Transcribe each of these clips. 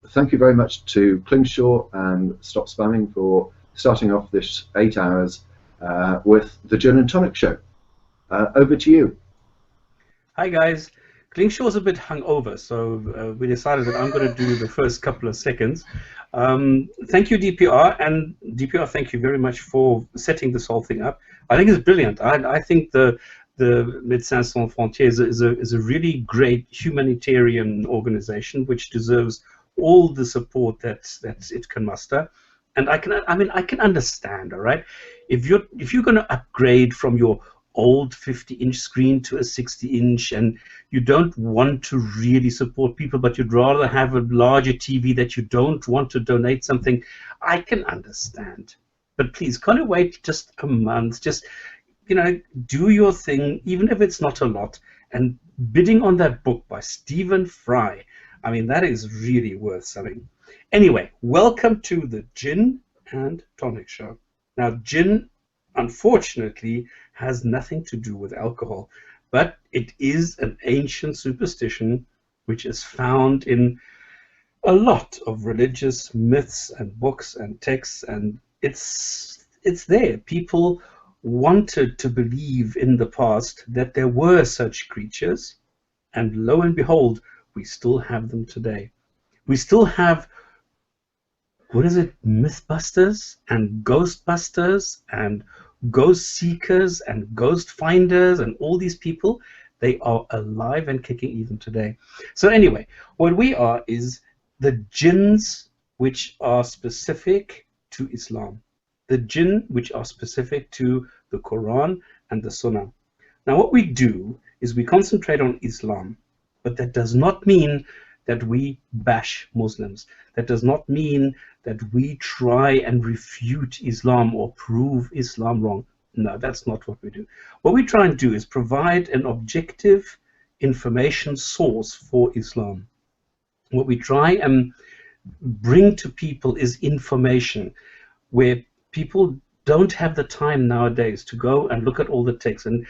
thank you very much to Klingshor and Stopspamming for starting off this 8 hours with the Jinn and Tonic show. Over to you. Hi guys, Klingshor's a bit hungover, so we decided that I'm going to do the first couple of seconds. Thank you, DPR, and DPR, thank you very much for setting this whole thing up. I think it's brilliant. I think the Médecins Sans Frontières is a really great humanitarian organization which deserves all the support that it can muster. And I can understand, all right, if you're going to upgrade from your old 50-inch screen to a 60-inch, and you don't want to really support people, but you'd rather have a larger TV that you don't want to donate something, I can understand. But please, can't you wait just a month? Just, you know, do your thing, even if it's not a lot. And bidding on that book by Stephen Fry, I mean, that is really worth something. Anyway, welcome to the Jinn and Tonic show. Now, gin, unfortunately, has nothing to do with alcohol, but it is an ancient superstition which is found in a lot of religious myths and books and texts, and it's there. People wanted to believe in the past that there were such creatures, and lo and behold, we still have them today. We still have, what is it, Mythbusters and Ghostbusters and ghost seekers and ghost finders, and all these people, they are alive and kicking even today. So anyway, what we are is the jinns which are specific to Islam, the jinn which are specific to the Quran and the Sunnah. Now what we do is we concentrate on Islam, but that does not mean that we bash Muslims. That does not mean that we try and refute Islam or prove Islam wrong. No, that's not what we do. What we try and do is provide an objective information source for Islam. What we try and bring to people is information where people don't have the time nowadays to go and look at all the texts. And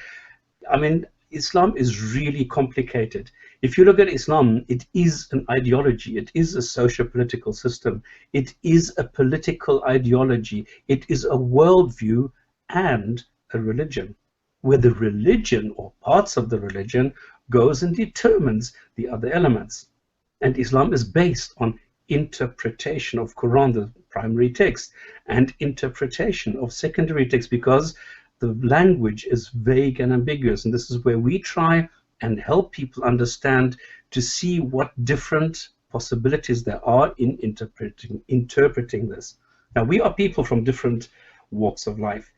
I mean, Islam is really complicated. If you look at Islam, it is an ideology. It is a socio-political system. It is a political ideology. It is a worldview and a religion, where the religion or parts of the religion goes and determines the other elements. And Islam is based on interpretation of Quran, the primary text, and interpretation of secondary text, because the language is vague and ambiguous. And this is where we try and help people understand, to see what different possibilities there are in interpreting this. Now, we are people from different walks of life.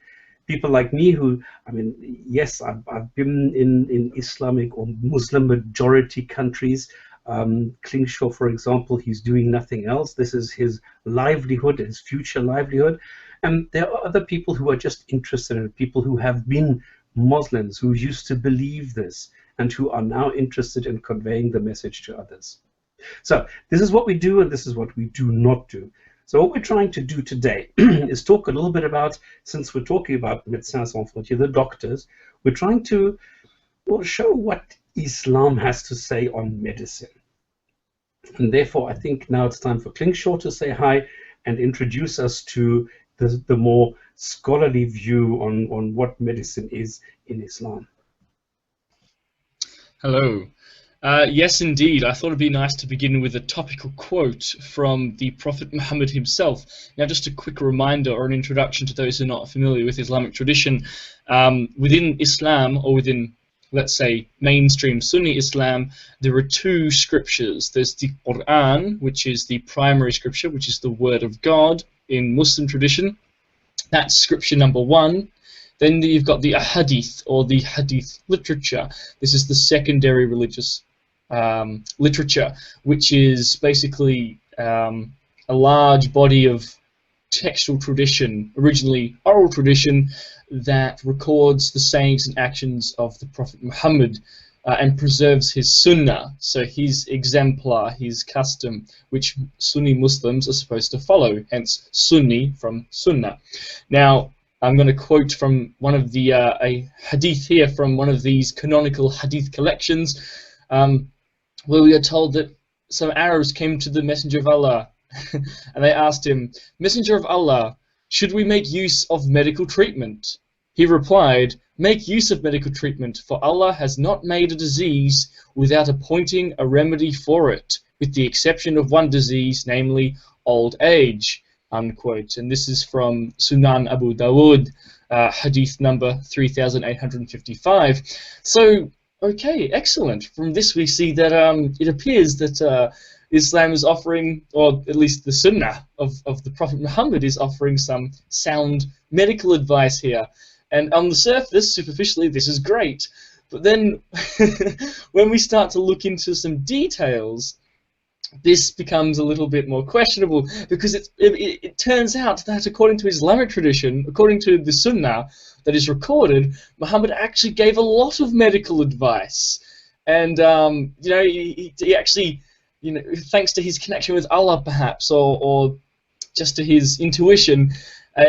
People like me who, I mean, yes, I've been in Islamic or Muslim majority countries. Klingshor, for example, he's doing nothing else. This is his livelihood, his future livelihood. And there are other people who are just interested in it, people who have been Muslims, who used to believe this, and who are now interested in conveying the message to others. So this is what we do, and this is what we do not do. So what we're trying to do today is talk a little bit about, since we're talking about Médecins Sans Frontières, the doctors, we're trying to, well, show what Islam has to say on medicine. And therefore, I think now it's time for Klingshor to say hi and introduce us to the more scholarly view on what medicine is in Islam. Hello. Yes, indeed. I thought it'd be nice to begin with a topical quote from the Prophet Muhammad himself. Now, just a quick reminder or an introduction to those who are not familiar with Islamic tradition. Within Islam, or within, let's say, mainstream Sunni Islam, there are two scriptures. There's the Quran, which is the primary scripture, which is the word of God in Muslim tradition. That's scripture number one. Then you've got the hadith, or the hadith literature. This is the secondary religious literature, which is basically a large body of textual tradition, originally oral tradition, that records the sayings and actions of the Prophet Muhammad and preserves his sunnah, so his exemplar, his custom, which Sunni Muslims are supposed to follow, hence Sunni from sunnah. Now, I'm going to quote from one of the a hadith here from one of these canonical hadith collections, where we are told that some Arabs came to the Messenger of Allah and they asked him, "Messenger of Allah, should we make use of medical treatment?" He replied, "Make use of medical treatment, for Allah has not made a disease without appointing a remedy for it, with the exception of one disease, namely old age." Unquote. And this is from Sunan Abu Dawud, hadith number 3855. So, okay, excellent. From this we see that it appears that Islam is offering, or at least the Sunnah of the Prophet Muhammad is offering some sound medical advice here. And on the surface, superficially, this is great. But then when we start to look into some details, this becomes a little bit more questionable, because it turns out that according to Islamic tradition, according to the Sunnah that is recorded, Muhammad actually gave a lot of medical advice. And, you know, he actually, you know, thanks to his connection with Allah perhaps, or just to his intuition,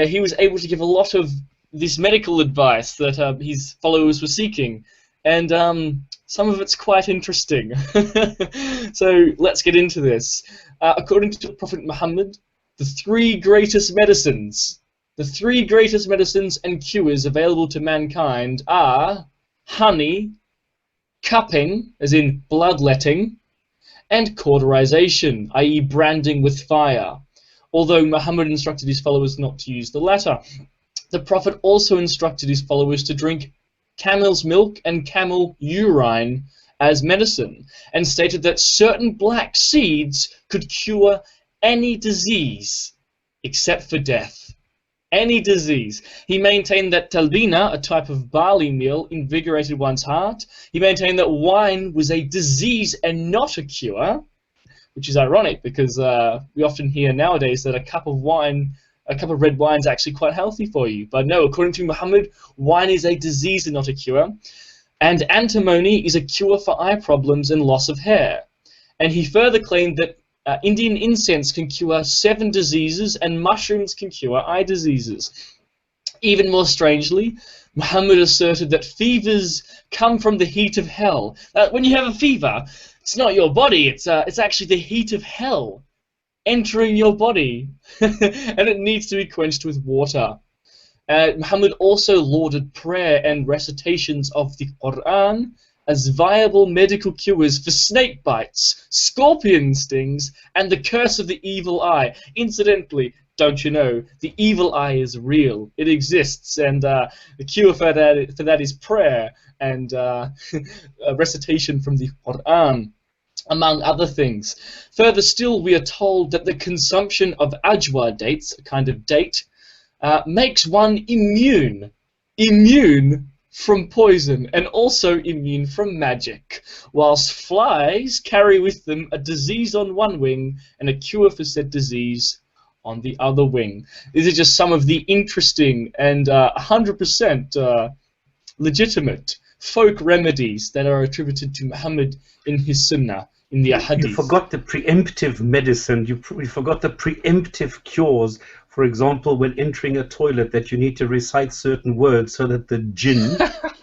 he was able to give a lot of this medical advice that his followers were seeking. And some of it's quite interesting. So let's get into this. According to Prophet Muhammad, the three greatest medicines and cures available to mankind are honey, cupping, as in bloodletting, and cauterization, i.e. branding with fire, although Muhammad instructed his followers not to use the latter. The Prophet also instructed his followers to drink camel's milk and camel urine as medicine, and stated that certain black seeds could cure any disease except for death. Any disease. He maintained that talbina, a type of barley meal, invigorated one's heart. He maintained that wine was a disease and not a cure, which is ironic because we often hear nowadays that a cup of red wine is actually quite healthy for you. But no, according to Muhammad, wine is a disease and not a cure. And antimony is a cure for eye problems and loss of hair. And he further claimed that Indian incense can cure 7 diseases and mushrooms can cure eye diseases. Even more strangely, Muhammad asserted that fevers come from the heat of hell. When you have a fever, it's not your body, it's actually the heat of hell entering your body, and it needs to be quenched with water. Muhammad also lauded prayer and recitations of the Quran as viable medical cures for snake bites, scorpion stings, and the curse of the evil eye. Incidentally, don't you know, the evil eye is real. It exists, and the cure for that is prayer and a recitation from the Quran, among other things. Further still, we are told that the consumption of ajwa dates, a kind of date, makes one immune from poison and also immune from magic, whilst flies carry with them a disease on one wing and a cure for said disease on the other wing. These are just some of the interesting and 100% legitimate folk remedies that are attributed to Muhammad in his Sunnah, in the Ahadith. You forgot the preemptive medicine, you forgot the preemptive cures. For example, when entering a toilet, that you need to recite certain words so that the jinn,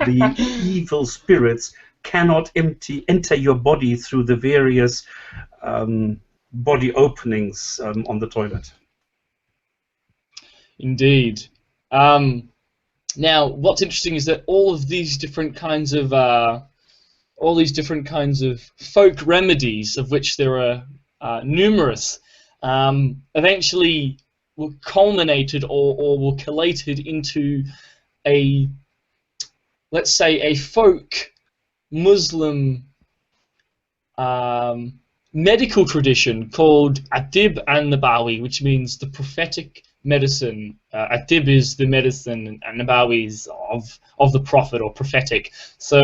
the evil spirits, cannot enter your body through the various body openings on the toilet. Indeed. Now, what's interesting is that all these different kinds of folk remedies, of which there are numerous, eventually were culminated or were collated into a, let's say, a folk Muslim medical tradition called Atib and Nabawi, which means the prophetic medicine. Atib is the medicine, and Nabawi is of the prophet or prophetic. So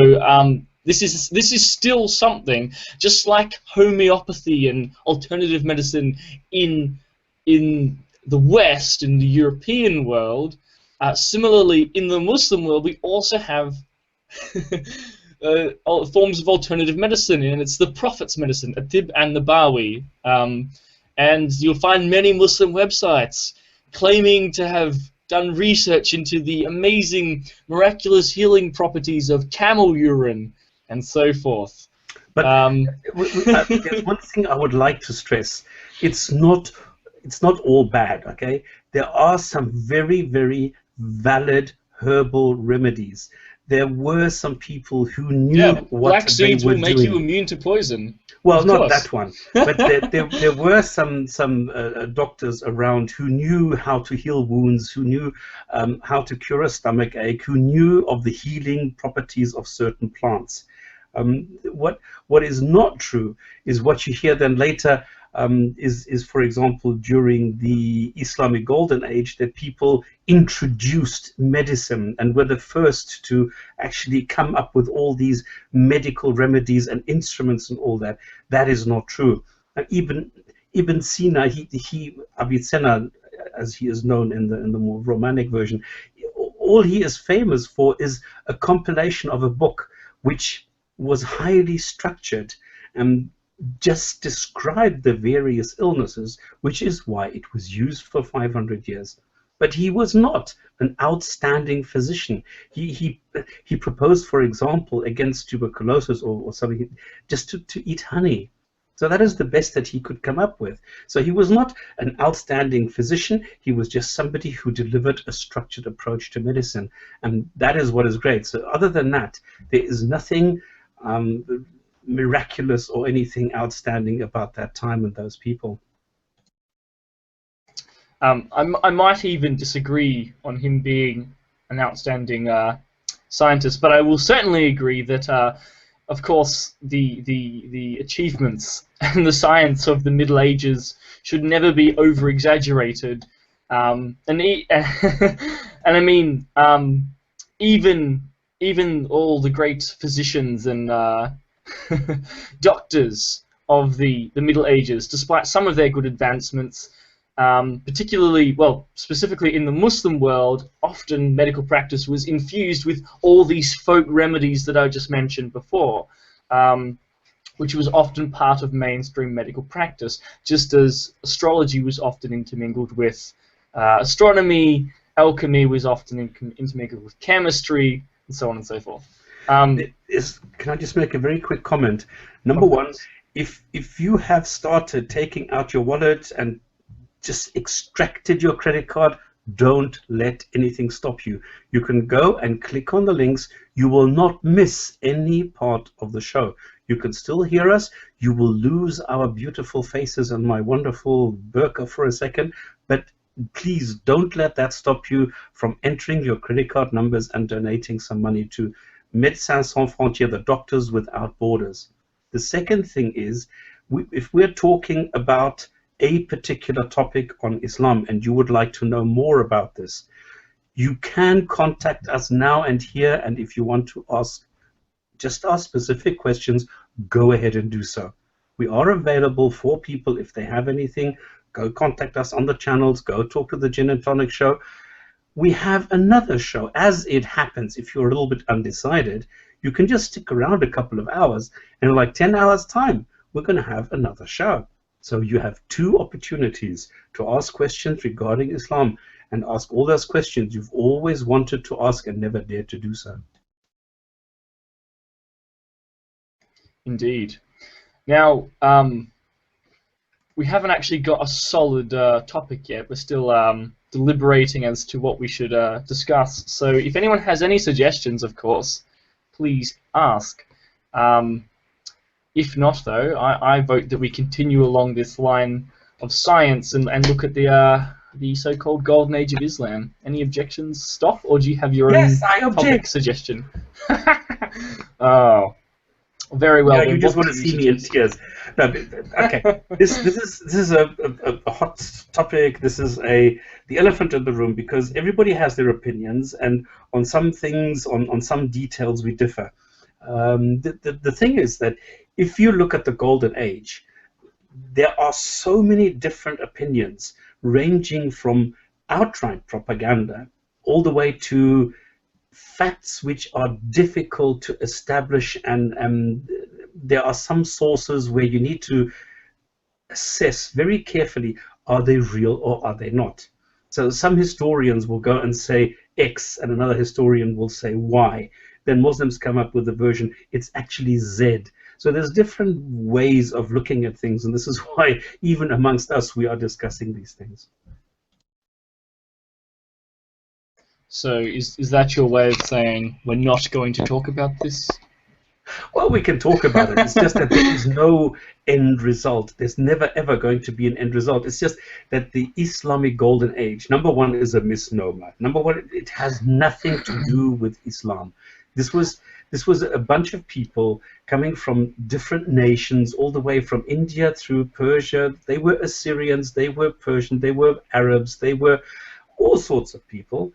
this is still something, just like homeopathy and alternative medicine in the West, in the European world. Similarly, in the Muslim world, we also have forms of alternative medicine, and it's the Prophet's medicine, Atib and Nabawi. And you'll find many Muslim websites claiming to have done research into the amazing, miraculous healing properties of camel urine, and so forth. But there's one thing I would like to stress. It's not all bad, okay? There are some very, very valid herbal remedies. There were some people who knew what black they seeds were will make doing. you immune to poison. Well, Of not course. that one, but there were some doctors around who knew how to heal wounds, who knew how to cure a stomach ache, who knew of the healing properties of certain plants. What is not true is what you hear then later is, for example, during the Islamic Golden Age, that people introduced medicine and were the first to actually come up with all these medical remedies and instruments and all that. That is not true. Ibn Sina, Avicenna, as he is known in the more Romanic version, all he is famous for is a compilation of a book which was highly structured and just described the various illnesses, which is why it was used for 500 years. But he was not an outstanding physician. He proposed, for example, against tuberculosis or something, just to eat honey. So that is the best that he could come up with. So he was not an outstanding physician. He was just somebody who delivered a structured approach to medicine. And that is what is great. So other than that, there is nothing miraculous or anything outstanding about that time and those people. I might even disagree on him being an outstanding scientist, but I will certainly agree that, of course, the achievements and the science of the Middle Ages should never be over-exaggerated. And I mean, even all the great physicians and doctors of the Middle Ages, despite some of their good advancements, particularly, well, specifically in the Muslim world, often medical practice was infused with all these folk remedies that I just mentioned before, which was often part of mainstream medical practice, just as astrology was often intermingled with astronomy, alchemy was often intermingled with chemistry, and so on and so forth. Can I just make a very quick comment? Number one, if you have started taking out your wallet and just extracted your credit card, don't let anything stop you. You can go and click on the links. You will not miss any part of the show. You can still hear us. You will lose our beautiful faces and my wonderful burqa for a second, but please don't let that stop you from entering your credit card numbers and donating some money to Médecins Sans Frontières, the Doctors Without Borders. The second thing is, if we're talking about a particular topic on Islam and you would like to know more about this, you can contact us now and here, and if you want to ask specific questions, go ahead and do so. We are available for people. If they have anything, go contact us on the channels, go talk to the Jinn and Tonic show. We have another show. As it happens, if you're a little bit undecided, you can just stick around a couple of hours, and in like 10 hours time, we're going to have another show. So you have two opportunities to ask questions regarding Islam and ask all those questions you've always wanted to ask and never dared to do so. Indeed. Now, we haven't actually got a solid topic yet. We're still deliberating as to what we should discuss. So if anyone has any suggestions, of course, please ask. If not, though, I vote that we continue along this line of science and look at the so-called Golden Age of Islam. Any objections, Stoff, or do you have your own topic suggestion? Oh, very well. Yeah, you just want to see me in tears. No, okay. This is a hot topic. This is the elephant in the room, because everybody has their opinions, and on some things, on some details, we differ. The thing is that if you look at the Golden Age, there are so many different opinions, ranging from outright propaganda all the way to facts which are difficult to establish, and there are some sources where you need to assess very carefully, are they real or are they not? So some historians will go and say X, and another historian will say Y. Then Muslims come up with the version, it's actually Z. So there's different ways of looking at things, and this is why even amongst us we are discussing these things. So is that your way of saying we're not going to talk about this? Well, we can talk about it. It's just that there is no end result. There's never ever going to be an end result. It's just that the Islamic Golden Age, number one, is a misnomer. Number one, it has nothing to do with Islam. This was a bunch of people coming from different nations, all the way from India through Persia. They were Assyrians, they were Persian, they were Arabs, they were all sorts of people.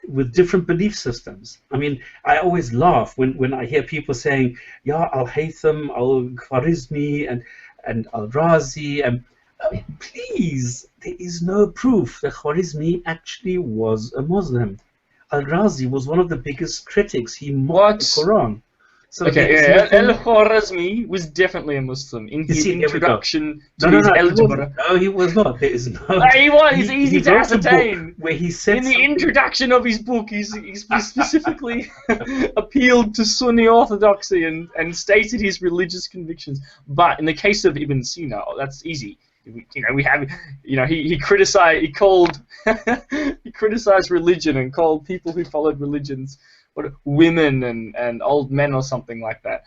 With different belief systems. I mean, I always laugh when I hear people saying, "Yeah, Al-Haytham, Al-Khwarizmi, and Al-Razi." And I mean, please, there is no proof that Khwarizmi actually was a Muslim. Al-Razi was one of the biggest critics. He mocked the Quran. So okay, yeah, Al-Khwarizmi was definitely a Muslim in his introduction to his algebra. No, he was not. There is no. He was. It's easy to ascertain. Where he said in the introduction of his book, he specifically appealed to Sunni orthodoxy and stated his religious convictions. But in the case of Ibn Sina, that's easy. He criticized. He called. He criticized religion and called people who followed religions women and old men or something like that.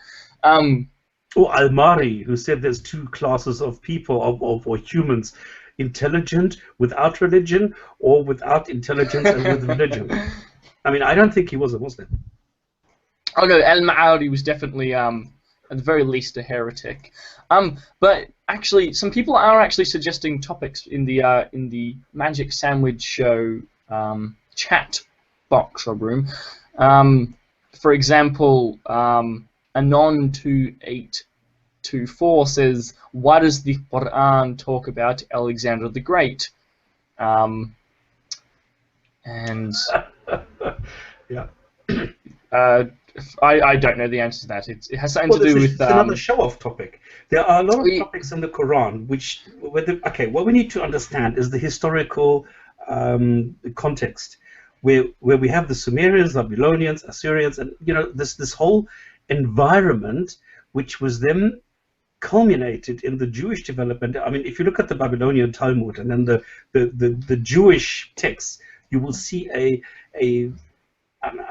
Or Al-Mari, who said there's two classes of people, or humans, intelligent without religion, or without intelligence and with religion. I mean, I don't think he was a Muslim. Oh no, Al-Ma'ari was definitely, at the very least, a heretic. But actually, some people are actually suggesting topics in the Magic Sandwich Show chat box or room. For example, Anon2824 says, "Why does the Quran talk about Alexander the Great?" And yeah, I don't know the answer to that. It has something to do with another show-off topic. There are a lot of topics in the Quran what we need to understand is the historical context. Where we have the Sumerians, Babylonians, Assyrians, and this whole environment, which was then culminated in the Jewish development. I mean, if you look at the Babylonian Talmud and then the Jewish texts, you will see I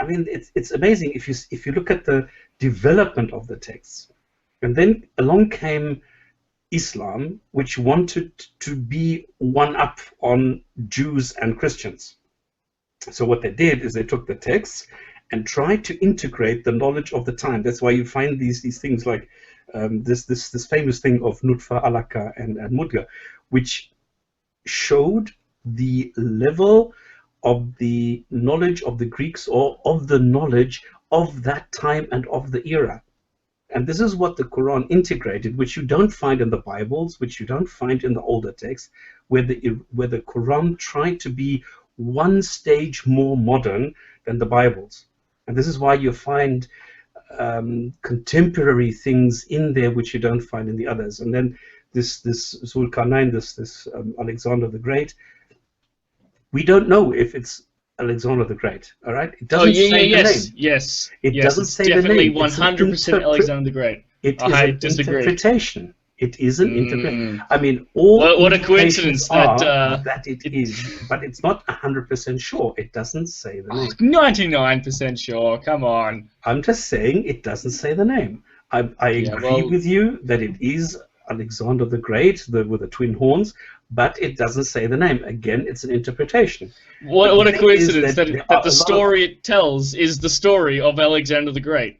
mean, it's amazing if you look at the development of the texts, and then along came Islam, which wanted to be one up on Jews and Christians. So what they did is they took the texts and tried to integrate the knowledge of the time. That's why you find these things like this famous thing of Nutfa, Alaka, and Mudga, which showed the level of the knowledge of the Greeks, or of the knowledge of that time and of the era. And this is what the Quran integrated, which you don't find in the Bibles, which you don't find in the older texts, where the Quran tried to be one stage more modern than the Bibles. And this is why you find contemporary things in there which you don't find in the others. And then this Zulkarnain, this Alexander the Great, we don't know if it's Alexander the Great. All right, it doesn't say the name. Yes, it doesn't say the name. Definitely 100% Alexander the Great. It is an interpretation. It is an interpretation. I mean, what a coincidence that it is, but it's not 100% sure. It doesn't say the name. 99% sure. Come on. I'm just saying it doesn't say the name. I agree with you that it is Alexander the Great, with the twin horns, but it doesn't say the name. Again, it's an interpretation. What a coincidence that the story it tells is the story of Alexander the Great.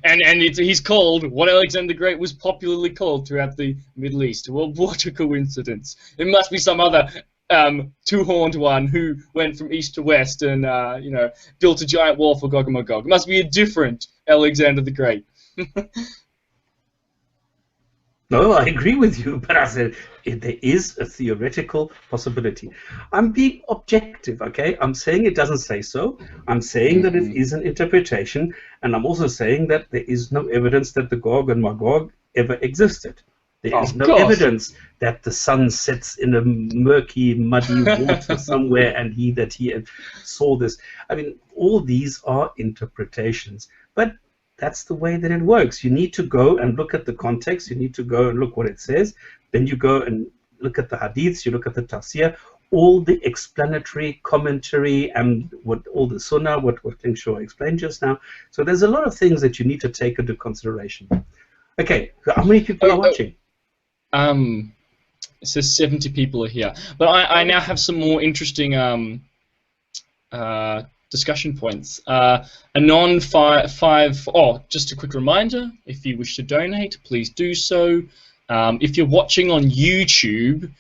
And he's called what Alexander the Great was popularly called throughout the Middle East. Well, what a coincidence. It must be some other two-horned one who went from east to west and built a giant wall for Gog and Magog. It must be a different Alexander the Great. No, I agree with you, but I said there is a theoretical possibility. I'm being objective, okay? I'm saying it doesn't say so. I'm saying that it is an interpretation, and I'm also saying that there is no evidence that the Gog and Magog ever existed. There is no evidence that the sun sets in a murky, muddy water somewhere, and he saw this. I mean, all these are interpretations. But that's the way that it works. You need to go and look at the context. You need to go and look what it says. Then you go and look at the hadiths. You look at the tafsir, all the explanatory commentary, and all the sunnah, what Klingshor explained just now. So there's a lot of things that you need to take into consideration. Okay, how many people are watching? It says 70 people are here. But I now have some more interesting discussion points. Anon just a quick reminder, if you wish to donate, please do so. If you're watching on YouTube,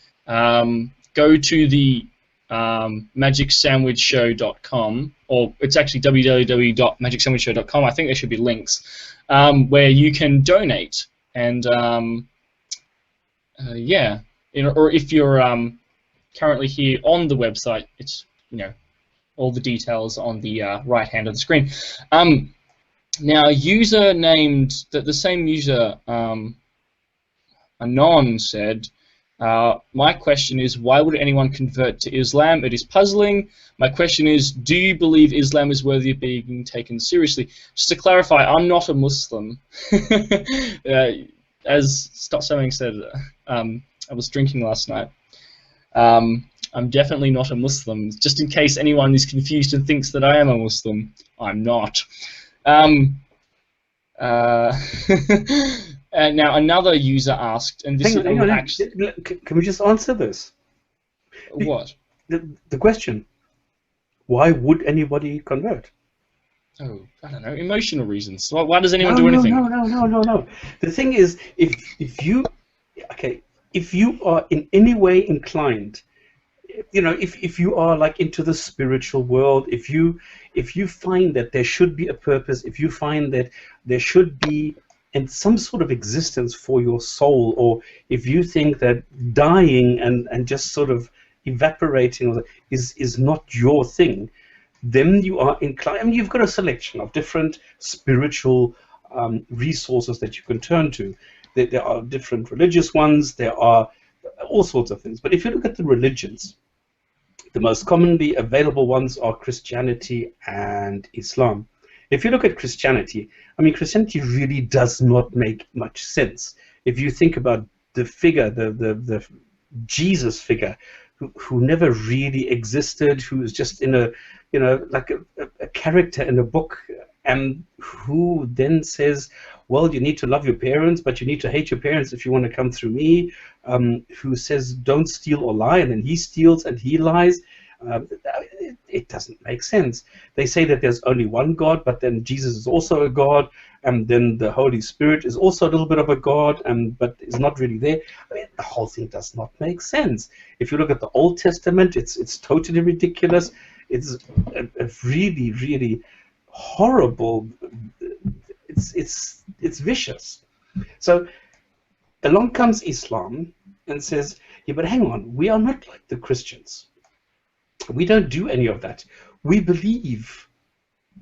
go to the magicsandwichshow.com, or it's actually www.magicsandwichshow.com. I think there should be links where you can donate, and yeah, or if you're currently here on the website, it's all the details on the right hand of the screen. Now, a user named the same user, Anon, said, my question is, why would anyone convert to Islam? It is puzzling. My question is, do you believe Islam is worthy of being taken seriously? Just to clarify, I'm not a Muslim. As Stopspamming said, I was drinking last night. I'm definitely not a Muslim. Just in case anyone is confused and thinks that I am a Muslim, I'm not. And now another user asked, and this hang on, actually, can we just answer this? What? The question. Why would anybody convert? Oh, I don't know. Emotional reasons. Why does anyone do anything? No. The thing is, if you are in any way inclined, if you are like into the spiritual world, if you find that there should be a purpose, if you find that there should be some sort of existence for your soul, or if you think that dying and just sort of evaporating is not your thing, then you are inclined. I mean, you've got a selection of different spiritual resources that you can turn to. There are different religious ones. There are all sorts of things. But if you look at the religions, the most commonly available ones are Christianity and Islam. If you look at Christianity, I mean, Christianity really does not make much sense. If you think about the figure, the Jesus figure, who never really existed, who is just in a, like a character in a book, and who then says, well, you need to love your parents, but you need to hate your parents if you want to come through me, who says, don't steal or lie, and then he steals and he lies. It doesn't make sense. They say that there's only one God, but then Jesus is also a God, and then the Holy Spirit is also a little bit of a God, but is not really there. I mean, the whole thing does not make sense. If you look at the Old Testament, it's totally ridiculous. It's a really, really horrible. It's vicious. So along comes Islam and says, yeah, but hang on, we are not like the Christians. We don't do any of that. We believe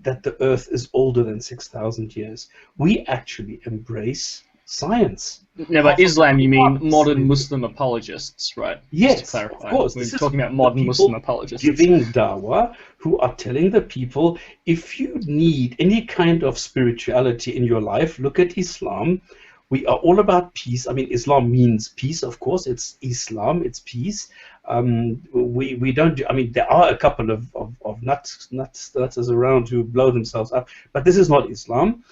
that the earth is older than 6,000 years. We actually embrace science. Now, by Islam, you mean modern Muslim apologists, right? Yes, just to clarify. of course. We're talking about modern Muslim apologists. Giving dawah, who are telling the people, if you need any kind of spirituality in your life, look at Islam. We are all about peace. I mean, Islam means peace, of course. It's Islam, it's peace. We don't do, I mean, there are a couple of nuts around who blow themselves up, but this is not Islam.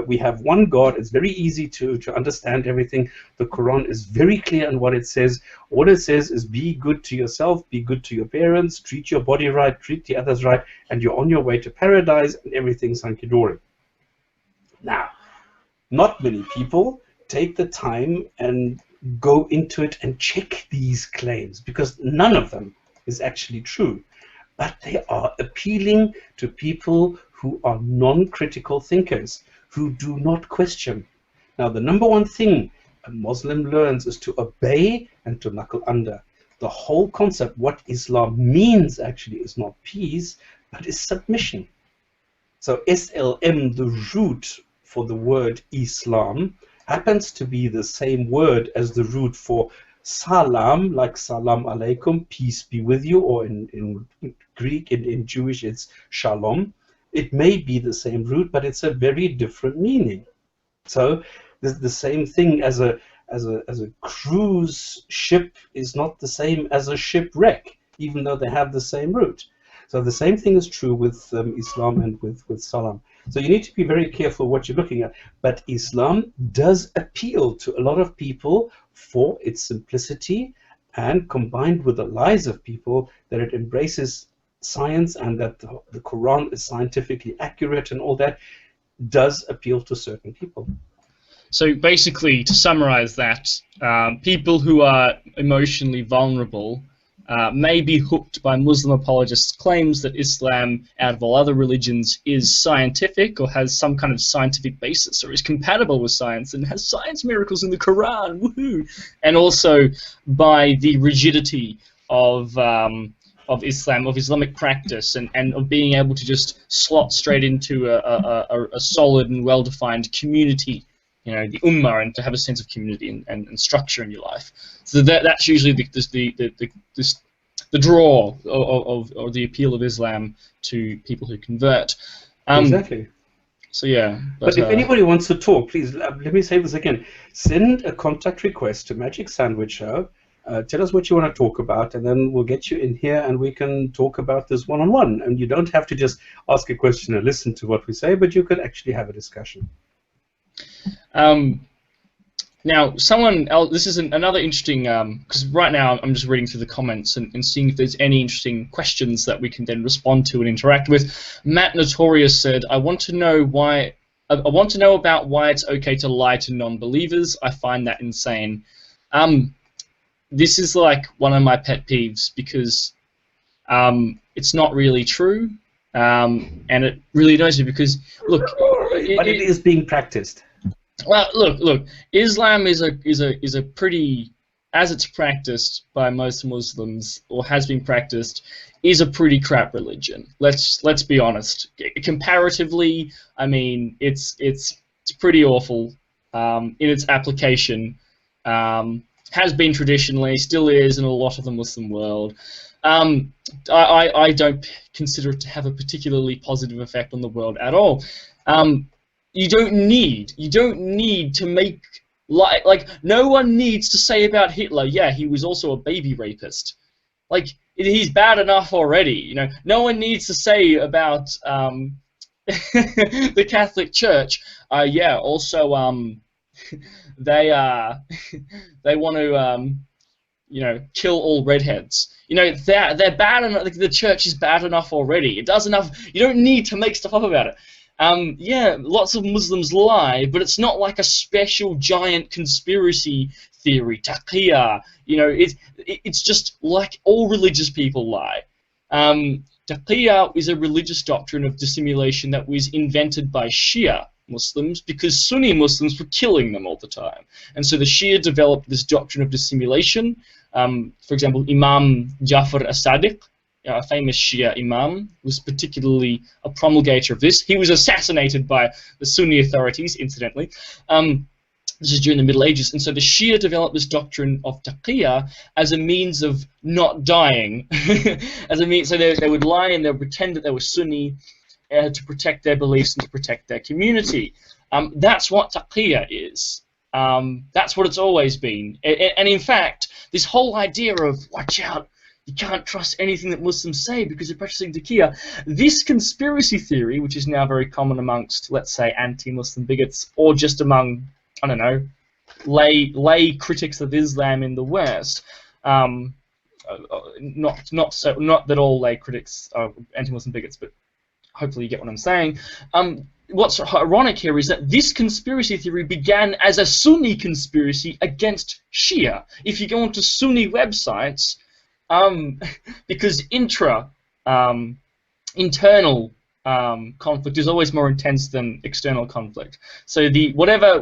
We have one God. It's very easy to understand everything. The Quran is very clear on what it says. What it says is be good to yourself, be good to your parents, treat your body right, treat the others right, and you're on your way to paradise, and everything's hunky-dory. Now, not many people take the time and go into it and check these claims, because none of them is actually true. But they are appealing to people who are non-critical thinkers, who do not question. Now, the number one thing a Muslim learns is to obey and to knuckle under. The whole concept, what Islam means actually, is not peace, but is submission. So SLM, the root for the word Islam, happens to be the same word as the root for salam, like salam alaikum, peace be with you, or in Greek, in Jewish, it's shalom. It may be the same root, but it's a very different meaning. So the same thing as a cruise ship is not the same as a shipwreck, even though they have the same root. So the same thing is true with Islam and with Salam. So you need to be very careful what you're looking at. But Islam does appeal to a lot of people for its simplicity, and combined with the lies of people, that it embraces science and that the Quran is scientifically accurate and all that, does appeal to certain people. So basically, to summarize that, people who are emotionally vulnerable may be hooked by Muslim apologists' claims that Islam, out of all other religions, is scientific or has some kind of scientific basis or is compatible with science and has science miracles in the Quran, woohoo! And also by the rigidity of Islam, of Islamic practice, and of being able to just slot straight into a solid and well-defined community, you know, the ummah, and to have a sense of community and structure in your life. So that's usually the draw or the appeal of Islam to people who convert. Exactly. So yeah. But if anybody wants to talk, please, let me say this again. Send a contact request to Magic Sandwich Show. Tell us what you want to talk about, and then we'll get you in here and we can talk about this one-on-one. And you don't have to just ask a question and listen to what we say, but you could actually have a discussion. Now, someone else, this is another interesting, because right now I'm just reading through the comments and seeing if there's any interesting questions that we can then respond to and interact with. Matt Notorious said, I want to know about why it's okay to lie to non-believers. I find that insane. This is like one of my pet peeves because it's not really true, and it really annoys me because, look... But it is being practiced. Well, look. Islam is a pretty, as it's practiced by most Muslims, or has been practiced, is a pretty crap religion. Let's be honest. Comparatively, I mean, it's pretty awful in its application. Has been traditionally, still is in a lot of the Muslim world. I don't consider it to have a particularly positive effect on the world at all. You don't need to make like no one needs to say about Hitler, yeah, he was also a baby rapist. Like he's bad enough already, you know. No one needs to say about the Catholic Church, yeah, also they want to you know, kill all redheads. You know, they're bad enough. The church is bad enough already. It does enough. You don't need to make stuff up about it. Yeah, lots of Muslims lie, but it's not like a special giant conspiracy theory, taqiyya. You know, it's just like all religious people lie. Taqiyya is a religious doctrine of dissimulation that was invented by Shia Muslims because Sunni Muslims were killing them all the time. And so the Shia developed this doctrine of dissimulation. For example, Imam Jafar as-Sadiq, a famous Shia Imam, was particularly a promulgator of this. He was assassinated by the Sunni authorities, incidentally. This is during the Middle Ages, and so the Shia developed this doctrine of taqiyya as a means of not dying. As a means, so they would lie and they would pretend that they were Sunni to protect their beliefs and to protect their community. That's what taqiyya is. That's what it's always been. And in fact, this whole idea of watch out, you can't trust anything that Muslims say because they're practicing taqiyya. This conspiracy theory, which is now very common amongst, let's say, anti-Muslim bigots, or just among, I don't know, lay critics of Islam in the West. Not that all lay critics are anti-Muslim bigots, but hopefully you get what I'm saying. What's ironic here is that this conspiracy theory began as a Sunni conspiracy against Shia. If you go onto Sunni websites, because internal conflict is always more intense than external conflict. So the whatever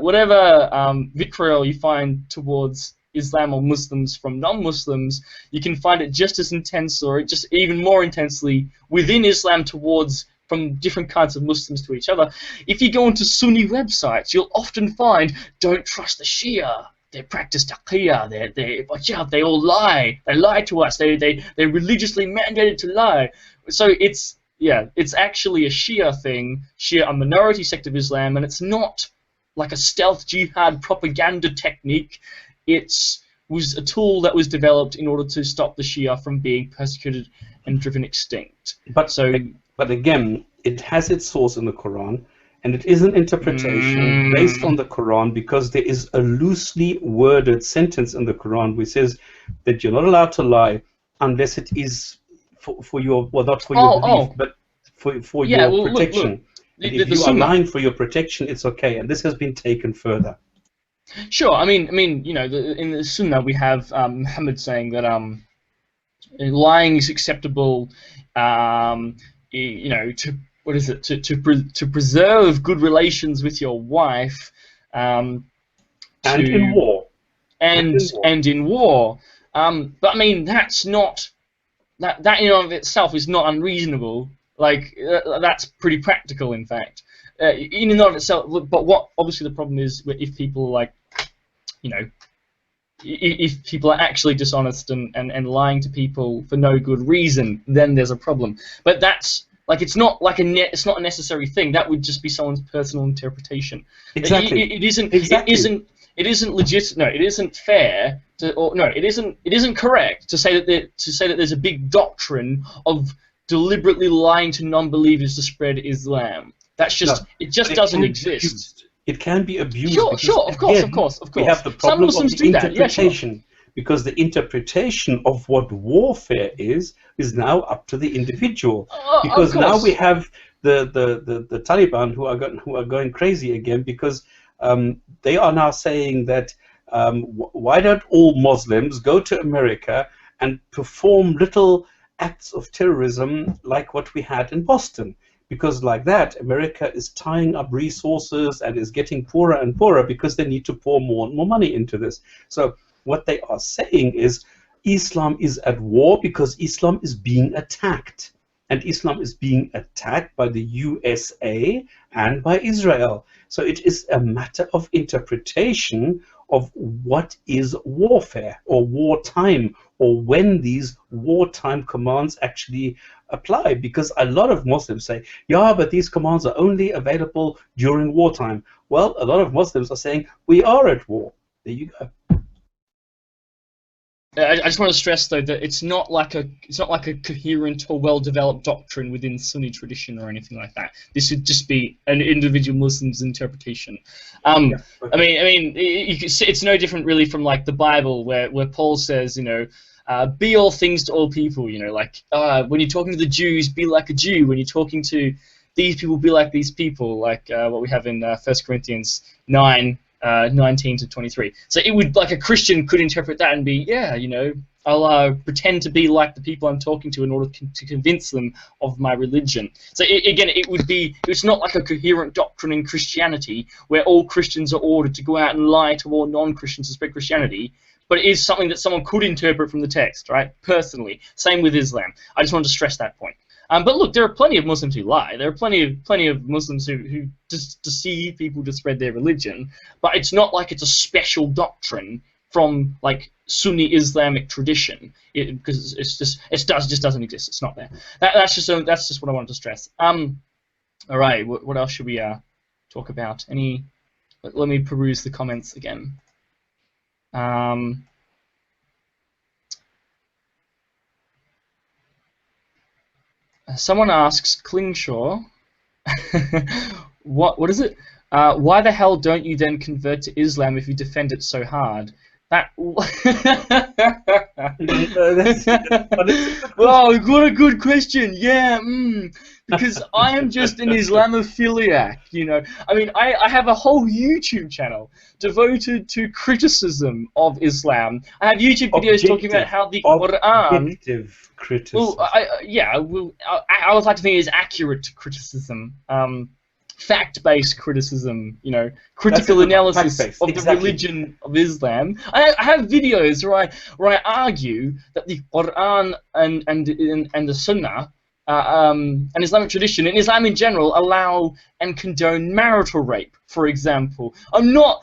vitriol you find towards Islam or Muslims from non-Muslims, you can find it just as intense or just even more intensely within Islam towards from different kinds of Muslims to each other. If you go onto Sunni websites, you'll often find, don't trust the Shia. They practice taqiyya. They watch out. They all lie. They lie to us. They're religiously mandated to lie. So it's it's actually a Shia thing, a minority sect of Islam, and it's not like a stealth jihad propaganda technique. Was a tool that was developed in order to stop the Shia from being persecuted and driven extinct. But again, it has its source in the Quran, and it is an interpretation based on the Quran, because there is a loosely worded sentence in the Quran which says that you're not allowed to lie unless it is for your, well, not for your belief, but for your protection. Look. If you are lying for your protection, it's okay, and this has been taken further. Sure, I mean, you know, in the Sunnah we have Muhammad saying that lying is acceptable, you know, to preserve good relations with your wife, and in war, and in war. But I mean, that's not that in and of itself is not unreasonable. Like that's pretty practical, in fact. In and of itself, but what obviously the problem is if people like, you know, if people are actually dishonest and lying to people for no good reason, then there's a problem. But that's like it's not like it's not a necessary thing. That would just be someone's personal interpretation. Exactly. It isn't legit. No, it isn't fair to, or no, it isn't correct to say that there's a big doctrine of deliberately lying to non-believers to spread Islam. That's just it just doesn't exist. It can be abused. Sure, of course. We have the problem of the interpretation, because the interpretation of what warfare is now up to the individual. Because now we have the Taliban who are going crazy again, because they are now saying that why don't all Muslims go to America and perform little acts of terrorism like what we had in Boston? Because like that, America is tying up resources and is getting poorer and poorer because they need to pour more and more money into this. So what they are saying is Islam is at war because Islam is being attacked. And Islam is being attacked by the USA and by Israel. So it is a matter of interpretation of what is warfare or wartime, or when these wartime commands actually apply. Because a lot of Muslims say, yeah, but these commands are only available during wartime. Well, a lot of Muslims are saying we are at war. There you go. I just want to stress though that it's not like a coherent or well-developed doctrine within Sunni tradition or anything like that. This would just be an individual Muslim's interpretation. I mean, it's no different really from like the Bible, where Paul says, you know, be all things to all people. You know, like when you're talking to the Jews, be like a Jew. When you're talking to these people, be like these people. Like what we have in 1 Corinthians 9. 19 to 23. So it would, like, a Christian could interpret that and be, yeah, you know, I'll pretend to be like the people I'm talking to in order to convince them of my religion. So again, it's not like a coherent doctrine in Christianity where all Christians are ordered to go out and lie to all non-Christians to spread Christianity, but it is something that someone could interpret from the text, right? Personally. Same with Islam. I just wanted to stress that point. But look, there are plenty of Muslims who lie. There are plenty of Muslims who just deceive people to spread their religion. But it's not like it's a special doctrine from like Sunni Islamic tradition, because it just doesn't exist. It's not there. That's just what I wanted to stress. All right, what else should we talk about? Let me peruse the comments again. Someone asks, Klingshor, what is it? Why the hell don't you then convert to Islam if you defend it so hard? That. Well, what a good question. Yeah, because I am just an Islamophiliac, you know. I mean, I have a whole YouTube channel devoted to criticism of Islam. I have YouTube videos talking about how the Quran. Criticism. Well, I would like to think it is accurate criticism, fact-based criticism, you know, critical analysis of the religion of Islam. I have videos where I argue that the Quran and the Sunnah and Islamic tradition and Islam in general allow and condone marital rape, for example. I'm not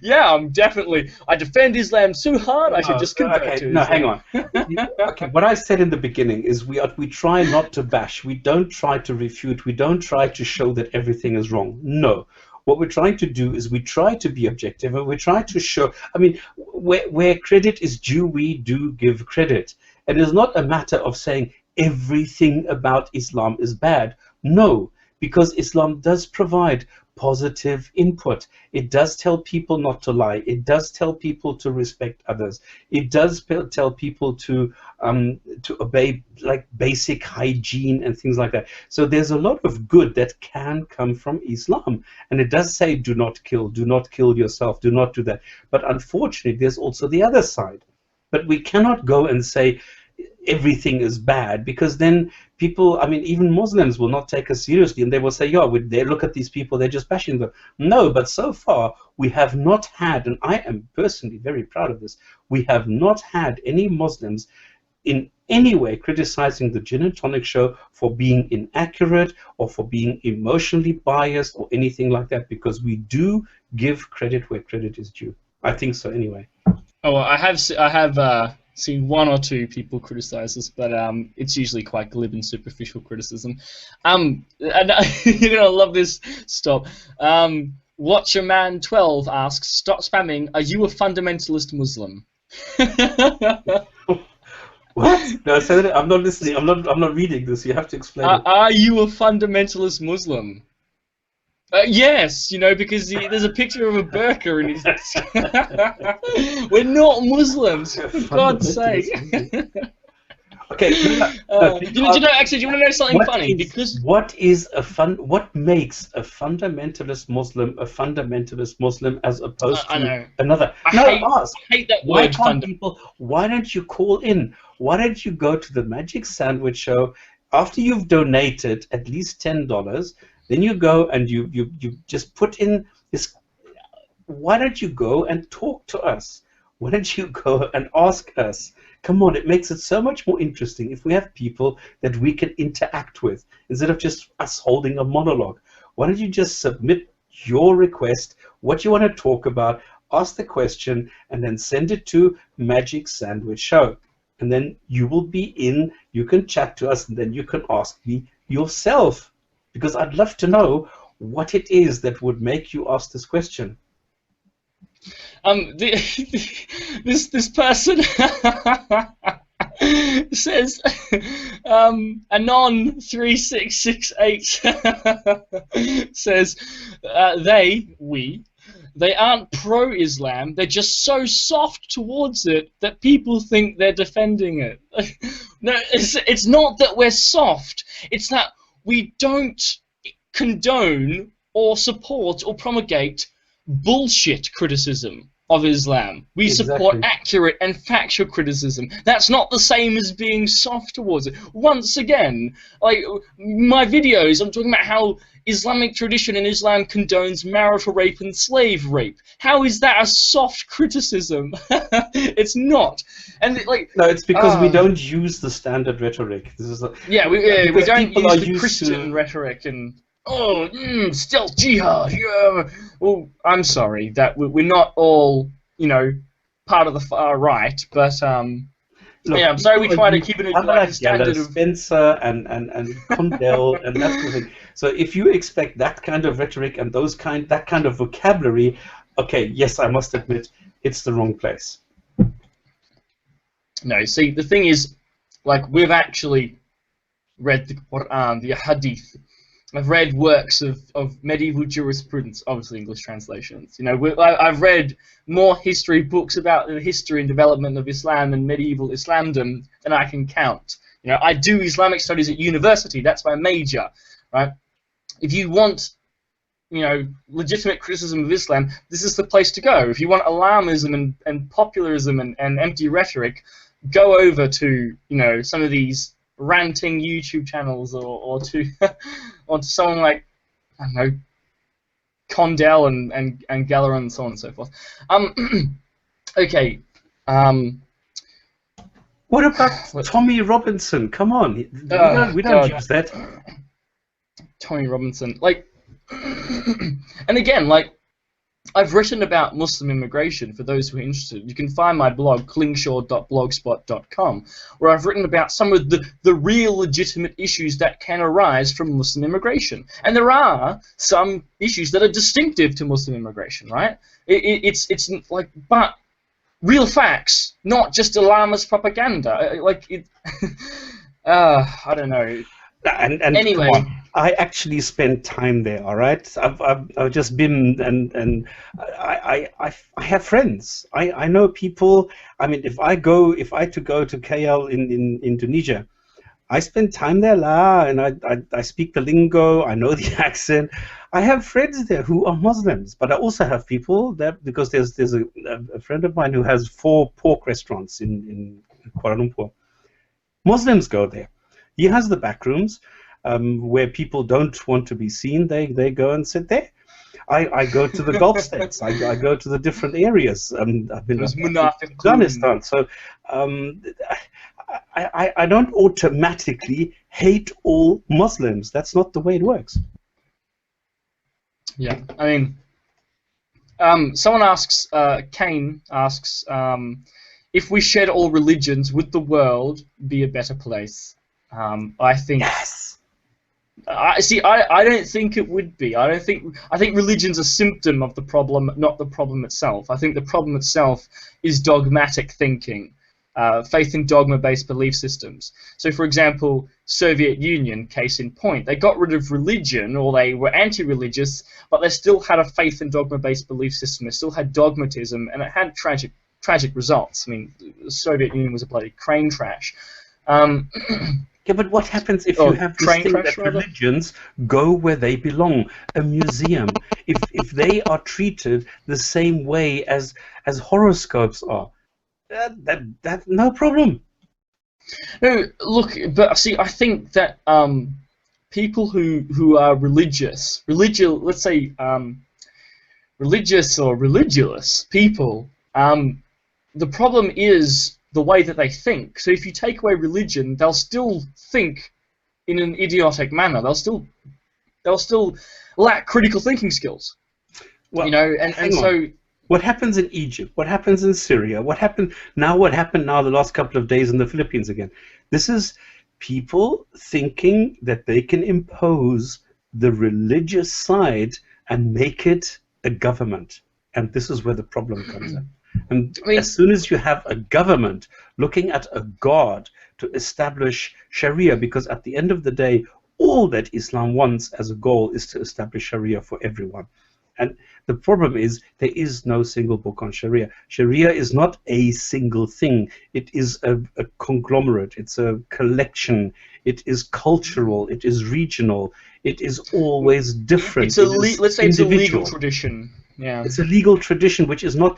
Yeah, I'm definitely. I defend Islam so hard. I should just convert to No, Islam. hang on. Okay, what I said in the beginning is we try not to bash. We don't try to refute. We don't try to show that everything is wrong. No. What we're trying to do is we try to be objective, and we try to show. I mean, where credit is due, we do give credit, and it's not a matter of saying everything about Islam is bad. No, because Islam does provide positive input. It does tell people not to lie. It does tell people to respect others. It does tell people to obey like basic hygiene and things like that. So there's a lot of good that can come from Islam, and it does say do not kill yourself, do not do that. But unfortunately, there's also the other side. But we cannot go and say everything is bad, because then people, I mean, even Muslims will not take us seriously, and they will say, yeah, they look at these people, they're just bashing them. No, but so far we have not had, and I am personally very proud of this, we have not had any Muslims in any way criticizing the Jinn and Tonic show for being inaccurate or for being emotionally biased or anything like that, because we do give credit where credit is due. I think so anyway. Oh, well, I have seen one or two people criticize us, but it's usually quite glib and superficial criticism. And you're gonna love this. Stop. Watcherman12 asks, "Stop spamming. Are you a fundamentalist Muslim?" What? No, say that. I'm not listening. I'm not reading this. You have to explain it. Are you a fundamentalist Muslim? Yes, you know, because there's a picture of a burqa and he's... We're not Muslims, for God's sake. Okay. Do you know, actually, do you want to know something funny? What makes a fundamentalist Muslim as opposed to another? I hate that word. Why don't you call in? Why don't you go to the Magic Sandwich Show after you've donated at least $10? Then you go and you just put in this. Why don't you go and talk to us? Why don't you go and ask us? Come on, it makes it so much more interesting if we have people that we can interact with instead of just us holding a monologue. Why don't you just submit your request, what you want to talk about, ask the question, and then send it to Magic Sandwich Show. And then you will be in, you can chat to us, and then you can ask me yourself. Because I'd love to know what it is that would make you ask this question. This person says Anon3668 says they aren't pro-Islam, they're just so soft towards it that people think they're defending it. No, it's not that we're soft, it's that we don't condone or support or promulgate bullshit criticism of Islam. We support accurate and factual criticism. That's not the same as being soft towards it. Once again, like my videos, I'm talking about how Islamic tradition and Islam condones marital rape and slave rape. How is that a soft criticism? It's not. And no, it's because we don't use the standard rhetoric. This is we don't use the Christian rhetoric and stealth jihad. Yeah. Well, I'm sorry that we're not all, part of the far right, but look, I'm sorry we try to keep it like a standard of Spencer and Condell and that sort of thing. So if you expect that kind of rhetoric and that kind of vocabulary, okay, yes, I must admit it's the wrong place. No, see, the thing is, like, we've actually read the Quran, the Hadith. I've read works of medieval jurisprudence, obviously English translations. I've read more history books about the history and development of Islam and medieval Islamdom than I can count. I do Islamic studies at university. That's my major, right? If you want, legitimate criticism of Islam, this is the place to go. If you want alarmism and popularism and empty rhetoric, go over to, some of these ranting YouTube channels or to someone like, I don't know, Condell and Geller and so on and so forth. Okay. What about Tommy Robinson? Come on, we don't use that. Tommy Robinson, like, and again, like, I've written about Muslim immigration for those who are interested. You can find my blog, klingshor.blogspot.com, where I've written about some of the real legitimate issues that can arise from Muslim immigration. And there are some issues that are distinctive to Muslim immigration, right? It's like, but real facts, not just alarmist propaganda. I don't know. And anyway, come on, I actually spent time there. All right, I've just been and I have friends. I know people. I mean, if I go to KL in Indonesia, I spend time there, and I speak the lingo. I know the accent. I have friends there who are Muslims, but I also have people that, because there's a friend of mine who has 4 pork restaurants in Kuala Lumpur. Muslims go there. He has the back rooms where people don't want to be seen. They go and sit there. I go to the Gulf states. I go to the different areas. I've been in Afghanistan. So I don't automatically hate all Muslims. That's not the way it works. Yeah, I mean, someone asks, Kane asks, if we shed all religions, would the world be a better place? I think. Yes. I don't think it would be. I think religion's a symptom of the problem, not the problem itself. I think the problem itself is dogmatic thinking, faith in dogma-based belief systems. So, for example, Soviet Union, case in point, they got rid of religion, or they were anti-religious, but they still had a faith in dogma-based belief system. They still had dogmatism, and it had tragic results. I mean, the Soviet Union was a bloody train crash. Yeah, but what happens if you have this thing that religions go where they belong? A museum. If they are treated the same way as horoscopes are, that no problem. No, look, but see, I think that people who are religious, let's say religious or religious people, the problem is the way that they think. So if you take away religion, they'll still think in an idiotic manner. They'll still lack critical thinking skills. Well, you know, and so what happens in Egypt? What happens in Syria? What happened now the last couple of days in the Philippines again? This is people thinking that they can impose the religious side and make it a government. And this is where the problem comes in. And as soon as you have a government looking at a god to establish Sharia, because at the end of the day, all that Islam wants as a goal is to establish Sharia for everyone. And the problem is there is no single book on Sharia. Sharia is not a single thing. It is a conglomerate. It's a collection. It is cultural. It is regional. It is always different. Let's say it's a legal tradition. Yeah. It's a legal tradition which is not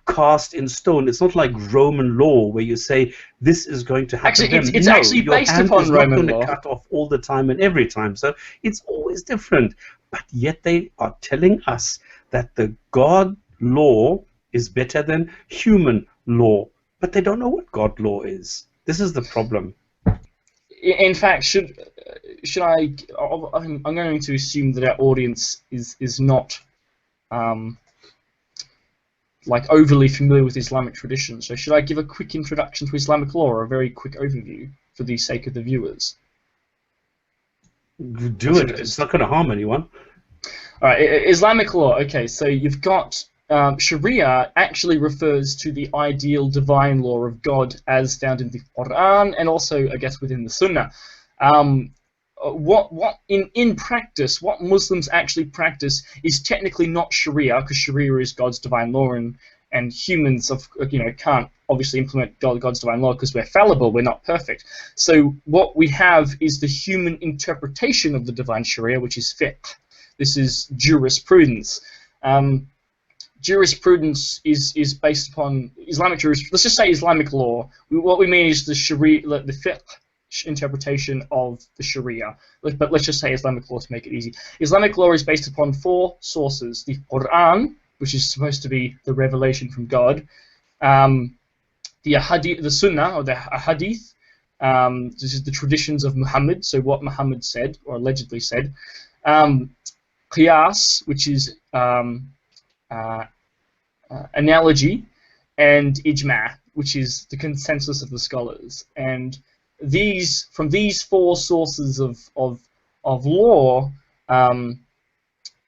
cast in stone. It's not like Roman law where you say this is going to happen. Actually, it's actually based upon Roman law. Your hand is not going to cut off all the time and every time. So it's always different. But yet they are telling us that the God law is better than human law. But they don't know what God law is. This is the problem. In fact, should I? I'm going to assume that our audience is not like overly familiar with Islamic tradition. So should I give a quick introduction to Islamic law, or a very quick overview for the sake of the viewers? Do it. It's not going to harm anyone. All right, Islamic law. Okay, so you've got Sharia actually refers to the ideal divine law of God as found in the Quran, and also, I guess, within the Sunnah. What in practice, what Muslims actually practice is technically not Sharia, because Sharia is God's divine law, and humans can't obviously implement God's divine law because we're fallible, we're not perfect. So what we have is the human interpretation of the divine Sharia, which is fiqh. This is jurisprudence. Jurisprudence is based upon Islamic jurisprudence. Let's just say Islamic law. What we mean is the Sharia, the fiqh interpretation of the Sharia. But let's just say Islamic law to make it easy. Islamic law is based upon 4 sources: the Quran, which is supposed to be the revelation from God, the hadith, the Sunnah or the hadith. This is the traditions of Muhammad, so what Muhammad said or allegedly said. Qiyas, which is analogy, and ijma', which is the consensus of the scholars. And from these four sources of law,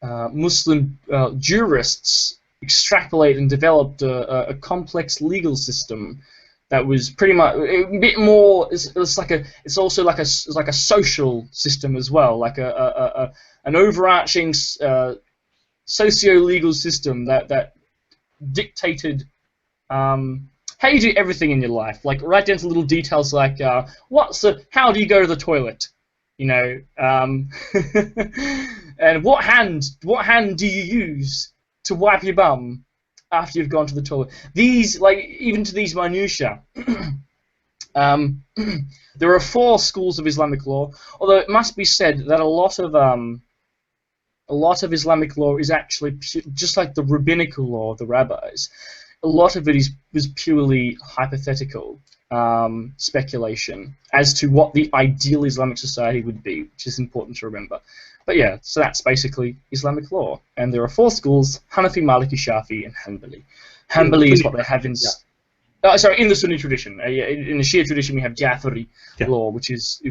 Muslim jurists extrapolate and developed a complex legal system that was pretty much a bit more. It's also like a social system as well, like an overarching socio-legal system that dictated how you do everything in your life, like right down to little details like how do you go to the toilet, you know, and what hand do you use to wipe your bum after you've gone to the toilet. These, like, even to these minutiae. There are four schools of Islamic law, although it must be said that a lot of Islamic law is actually just like the rabbinical law of the rabbis. A lot of it was purely hypothetical speculation as to what the ideal Islamic society would be, which is important to remember. But yeah, so that's basically Islamic law. And there are four schools: Hanafi, Maliki, Shafi, and Hanbali. Hanbali is what they have in... sorry, in the Sunni tradition. In the Shia tradition, we have Jafari law, which is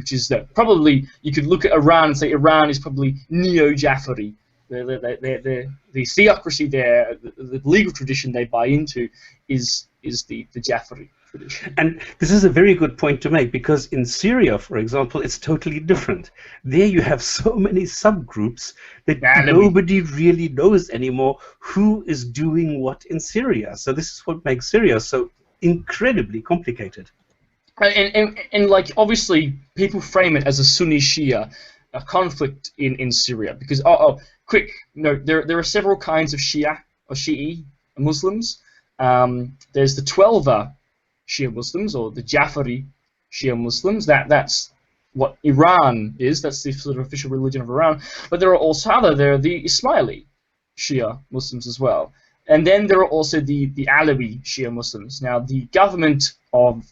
probably, you could look at Iran and say Iran is probably neo-Jafari. The theocracy there, the legal tradition they buy into is the Jafari tradition. And this is a very good point to make, because in Syria, for example, it's totally different. There you have so many subgroups that nobody really knows anymore who is doing what in Syria. So this is what makes Syria so incredibly complicated. And like, obviously, people frame it as a Sunni Shia conflict in Syria, because quick note, there are several kinds of Shia or Shi'i Muslims. There's the Twelver Shia Muslims, or the Jafari Shia Muslims. That's what Iran is. That's the sort of official religion of Iran. But there are also there are the Ismaili Shia Muslims as well. And then there are also the Alawi Shia Muslims. Now, the government of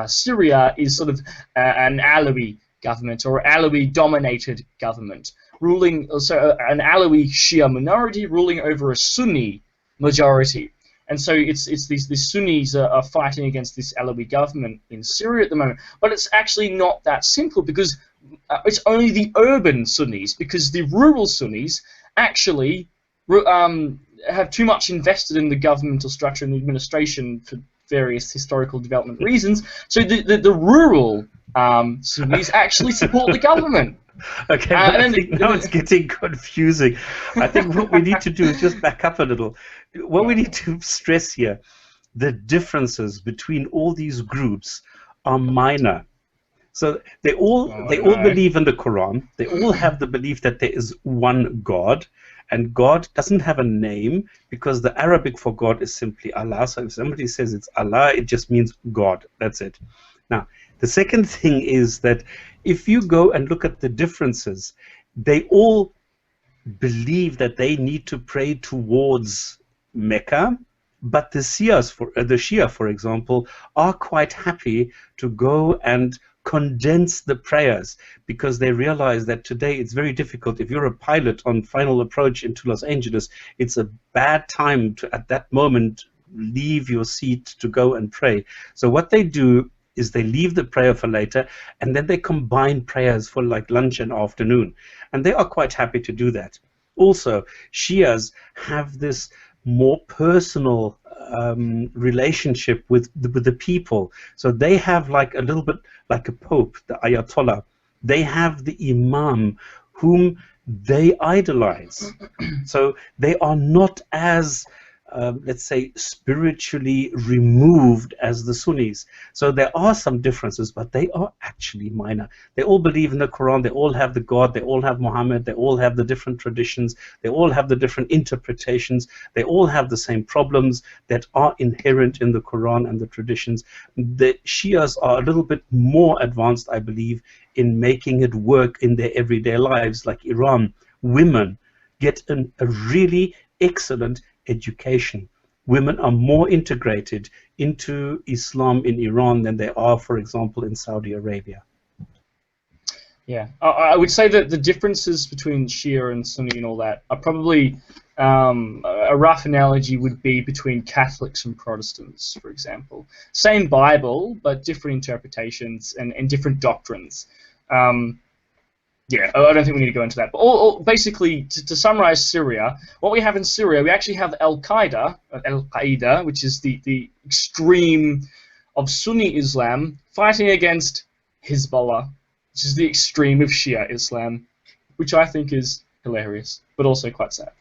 Syria is sort of an Alawi government, or Alawi-dominated government, ruling also an Alawi Shia minority ruling over a Sunni majority. And so it's these Sunnis are fighting against this Alawi government in Syria at the moment. But it's actually not that simple, because it's only the urban Sunnis, because the rural Sunnis actually have too much invested in the governmental structure and the administration for various historical development reasons. So the rural Sunnis actually support the government. Okay, but I think now it's getting confusing. I think what we need to do is just back up a little. What we need to stress here, the differences between all these groups are minor. So they all believe in the Quran. They all have the belief that there is one God, and God doesn't have a name, because the Arabic for God is simply Allah. So if somebody says it's Allah, it just means God. That's it. Now, the second thing is that if you go and look at the differences, they all believe that they need to pray towards Mecca, but the Shia, for example, are quite happy to go and condense the prayers, because they realize that today it's very difficult. If you're a pilot on final approach into Los Angeles, it's a bad time to, at that moment, leave your seat to go and pray. So what they do is they leave the prayer for later, and then they combine prayers for like lunch and afternoon, and they are quite happy to do that. Also, Shias have this more personal relationship with the people. So they have like a little bit like a pope, the Ayatollah. They have the Imam, whom they idolize. So they are not as let's say, spiritually removed as the Sunnis. So there are some differences, but they are actually minor. They all believe in the Quran, they all have the God, they all have Muhammad, they all have the different traditions, they all have the different interpretations, they all have the same problems that are inherent in the Quran and the traditions. The Shias are a little bit more advanced, I believe, in making it work in their everyday lives. Like Iran, women get a really excellent education. Women are more integrated into Islam in Iran than they are, for example, in Saudi Arabia. Yeah, I would say that the differences between Shia and Sunni and all that are probably a rough analogy would be between Catholics and Protestants, for example. Same Bible, but different interpretations and different doctrines. Yeah, I don't think we need to go into that. But basically, to summarize Syria, what we have in Syria, we actually have Al-Qaeda, which is the extreme of Sunni Islam, fighting against Hezbollah, which is the extreme of Shia Islam, which I think is hilarious, but also quite sad.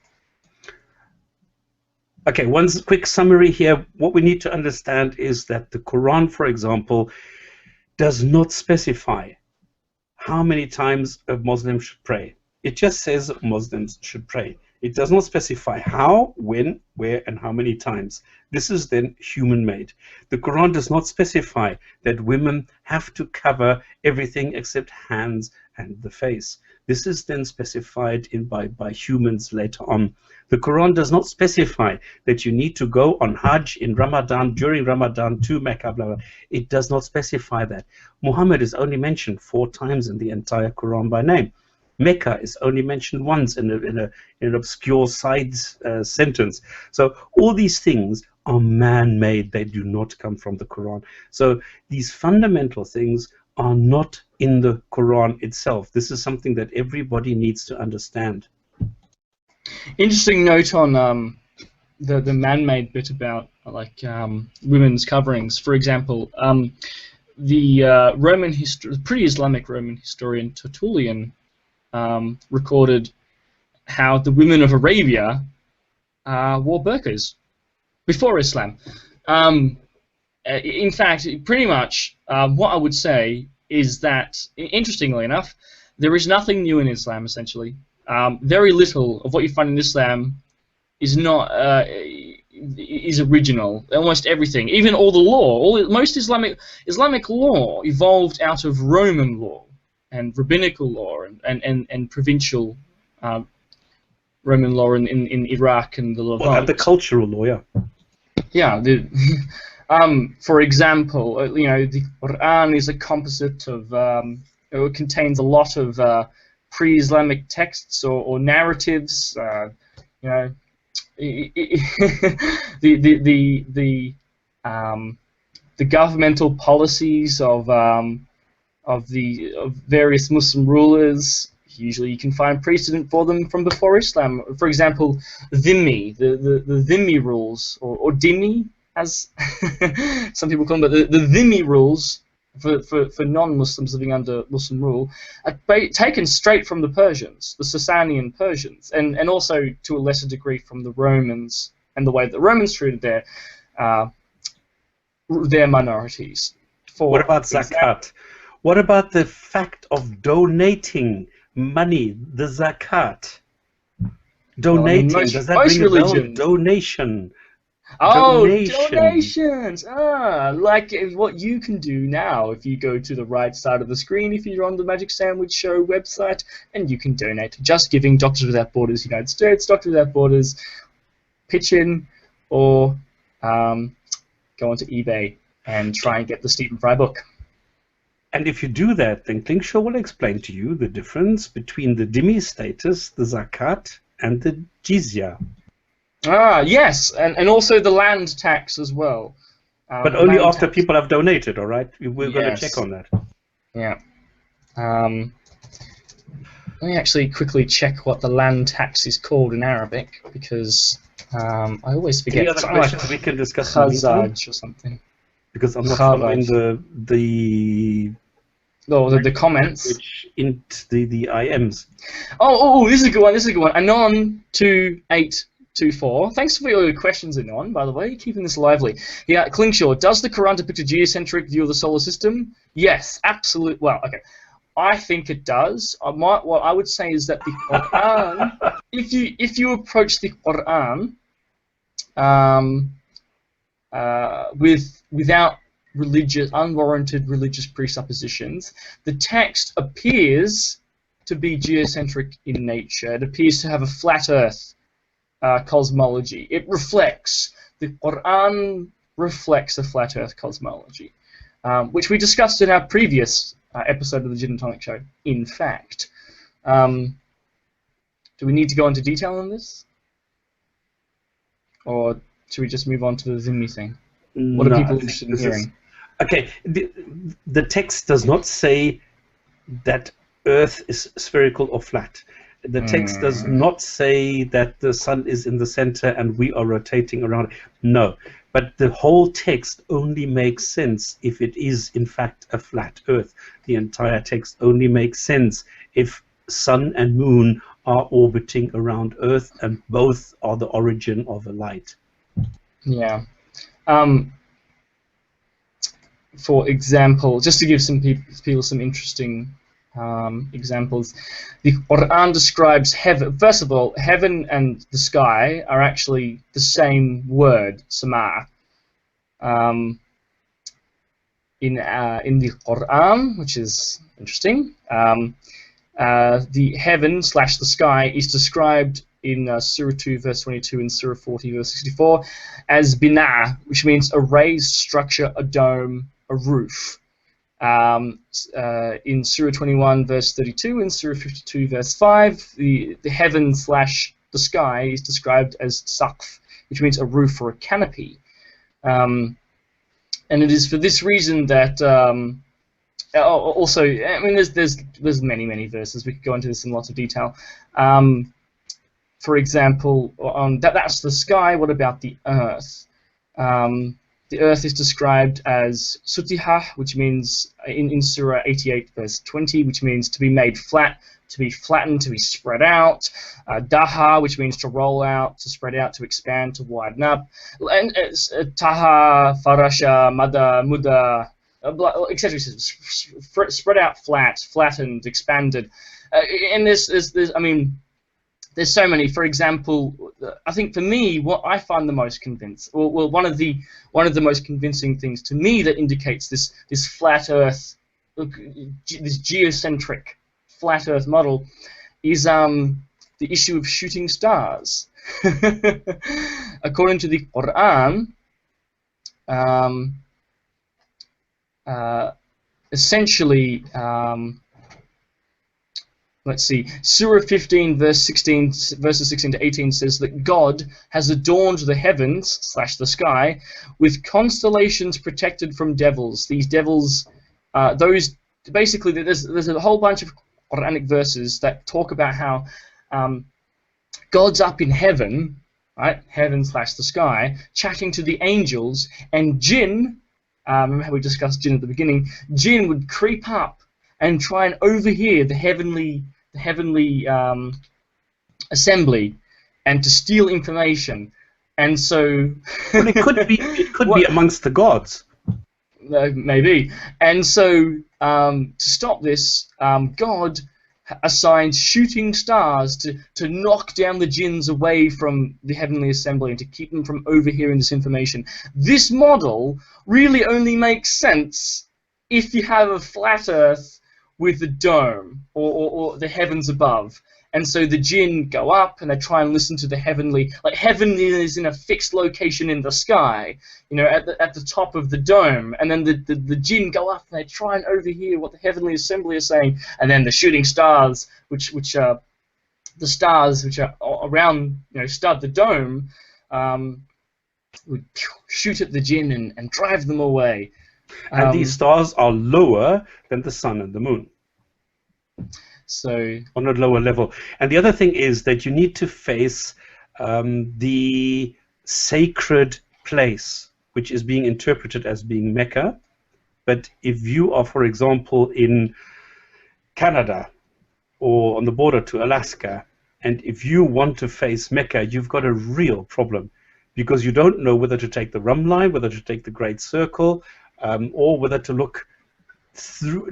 Okay, one quick summary here. What we need to understand is that the Quran, for example, does not specify how many times a Muslim should pray. It just says Muslims should pray. It does not specify how, when, where, and how many times. This is then human-made. The Quran does not specify that women have to cover everything except hands and the face. This is then specified by humans later on. The Quran does not specify that you need to go on Hajj in Ramadan, during Ramadan, to Mecca, blah, blah. It does not specify that. Muhammad is only mentioned 4 times in the entire Quran by name. Mecca is only mentioned once in an obscure side sentence. So all these things are man-made. They do not come from the Quran. So these fundamental things are not in the Quran itself. This is something that everybody needs to understand. Interesting note on the man-made bit about like women's coverings. For example, the pre-Islamic Roman historian Tertullian recorded how the women of Arabia wore burqas before Islam. In fact, pretty much what I would say is that, interestingly enough, there is nothing new in Islam, essentially. Very little of what you find in Islam is not is original. Almost everything, even all the law, most Islamic law evolved out of Roman law and rabbinical law and provincial Roman law in Iraq and the Levant. Well, the cultural law, yeah. Yeah. For example, you know, the Quran is a composite of. It contains a lot of pre-Islamic texts or narratives. You know, the governmental policies of various Muslim rulers. Usually, you can find precedent for them from before Islam. For example, dhimmi, the dhimmi rules, or dhimmi, as some people call them, but the dhimmi rules for non-Muslims living under Muslim rule are taken straight from the Persians, the Sasanian Persians, and also to a lesser degree from the Romans and the way the Romans treated their minorities. What about zakat? What about the fact of donating money, the zakat? Donating, well, does that ring a bell? Donation. Oh, donations! Like what you can do now if you go to the right side of the screen if you're on the Magic Sandwich Show website, and you can donate to Just Giving, Doctors Without Borders United States, Doctors Without Borders, pitch in, or go onto eBay and try and get the Stephen Fry book. And if you do that, then Klingshor will explain to you the difference between the dhimmi status, the zakat, and the jizya. Ah, yes, and also the land tax as well. But only after people have donated, all right? We're going to check on that. Yeah. Let me actually quickly check what the land tax is called in Arabic, because I always forget. Any other questions we can discuss? Kharaj or something. Because I'm not following the comments. Which in the IMs. Oh, this is a good one. This is a good one. Anon2824. Thanks for your questions, Anon. By the way, keeping this lively. Yeah, Klingshor. Does the Quran depict a geocentric view of the solar system? Yes, absolutely. Well, okay. I think it does. What I would say is that the Quran, if you approach the Quran without unwarranted religious presuppositions, the text appears to be geocentric in nature. It appears to have a flat Earth cosmology. The Quran reflects a flat Earth cosmology, which we discussed in our previous episode of the Jinn and Tonic show. In fact, do we need to go into detail on this? or should we just move on to the Zimmi thing? What No, are I people think interested in this is hearing? okay. The text does not say that Earth is spherical or flat. The text does not say that the sun is in the center and we are rotating around. No, but the whole text only makes sense if it is in fact a flat Earth. The entire text only makes sense if sun and moon are orbiting around Earth and both are the origin of a light. Yeah. For example, just to give some people some interesting examples, the Quran describes heaven. First of all, heaven and the sky are actually the same word, sama. In the Quran, which is interesting, the heaven / the sky is described in Surah 2 verse 22 and Surah 40 verse 64 as bina, which means a raised structure, a dome, a roof. In Surah 21 verse 32 and Surah 52 verse 5, the heaven / the sky is described as saqf, which means a roof or a canopy. And it is for this reason that also, I mean, there's many verses. We could go into this in lots of detail. For example, that's the sky. What about the earth? The earth is described as sutihah, which means in Surah 88 verse 20, which means to be made flat, to be flattened, to be spread out. Daha, which means to roll out, to spread out, to expand, to widen up. And taha, farasha, mada, muda, etc. Spread out, flat, flattened, expanded. And I mean, there's so many. For example, I think for me, what I find the most convincing, well, one of the most convincing things to me that indicates this flat Earth, this geocentric flat Earth model, is the issue of shooting stars. According to the Quran, essentially. Let's see, Surah 15 verses 16 to 18 says that God has adorned the heavens / the sky with constellations protected from devils. These devils, those basically, there's a whole bunch of Quranic verses that talk about how God's up in heaven, right, heaven / the sky, chatting to the angels, and Jinn, remember how we discussed Jinn at the beginning, Jinn would creep up and try and overhear the heavenly assembly, and to steal information. And so, well, it could be amongst the gods. Maybe. And so, to stop this, God assigned shooting stars to knock down the jinns away from the heavenly assembly and to keep them from overhearing this information. This model really only makes sense if you have a flat Earth with the dome or the heavens above. And so the jinn go up and they try and listen to the heavenly, like heaven is in a fixed location in the sky, you know, at the top of the dome, and then the jinn go up and they try and overhear what the heavenly assembly is saying, and then the shooting stars, which are the stars which are around, you know, stud the dome, would shoot at the jinn and drive them away. And these stars are lower than the sun and the moon. So on a lower level. And the other thing is that you need to face the sacred place, which is being interpreted as being Mecca. But if you are, for example, in Canada or on the border to Alaska, and if you want to face Mecca, you've got a real problem, because you don't know whether to take the rum line, whether to take the Great Circle, or whether to look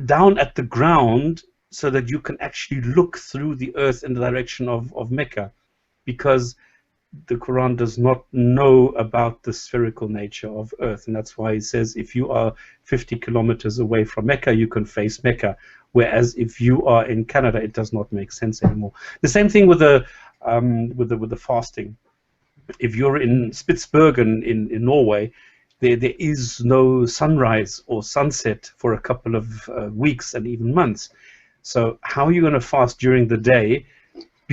down at the ground so that you can actually look through the earth in the direction of Mecca, because the Quran does not know about the spherical nature of Earth, and that's why it says if you are 50 kilometers away from Mecca, you can face Mecca, whereas if you are in Canada, it does not make sense anymore. The same thing with the fasting. If you're in Spitsbergen in Norway, there is no sunrise or sunset for a couple of weeks and even months. So how are you going to fast during the day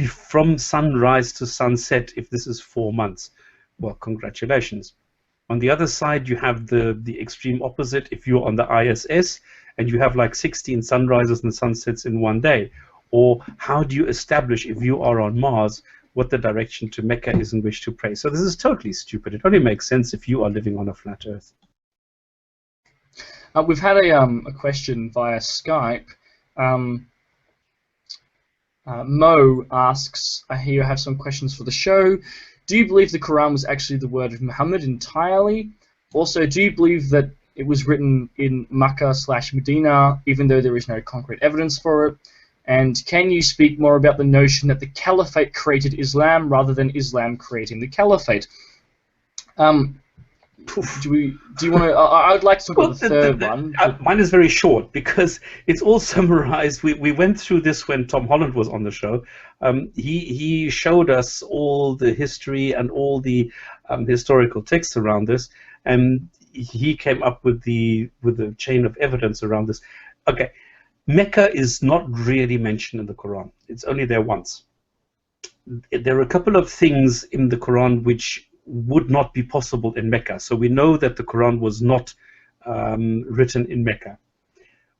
from sunrise to sunset if this is 4 months? well, congratulations. On the other side, you have the extreme opposite. If you're on the ISS and you have like 16 sunrises and sunsets in one day, or how do you establish, if you are on Mars, what the direction to Mecca is in which to pray? So this is totally stupid. It only makes sense if you are living on a flat Earth. We've had a question via Skype. Mo asks, I hear you have some questions for the show. Do you believe the Quran was actually the word of Muhammad entirely? Also, do you believe that it was written in Mecca/Medina, even though there is no concrete evidence for it? And can you speak more about the notion that the caliphate created Islam rather than Islam creating the caliphate? Do you want to? I would like to talk about the third one. Mine is very short because it's all summarized. We went through this when Tom Holland was on the show. He showed us all the history and all the historical texts around this, and he came up with the chain of evidence around this. Okay, Mecca is not really mentioned in the Quran. It's only there once. There are a couple of things in the Quran which would not be possible in Mecca. So we know that the Quran was not written in Mecca.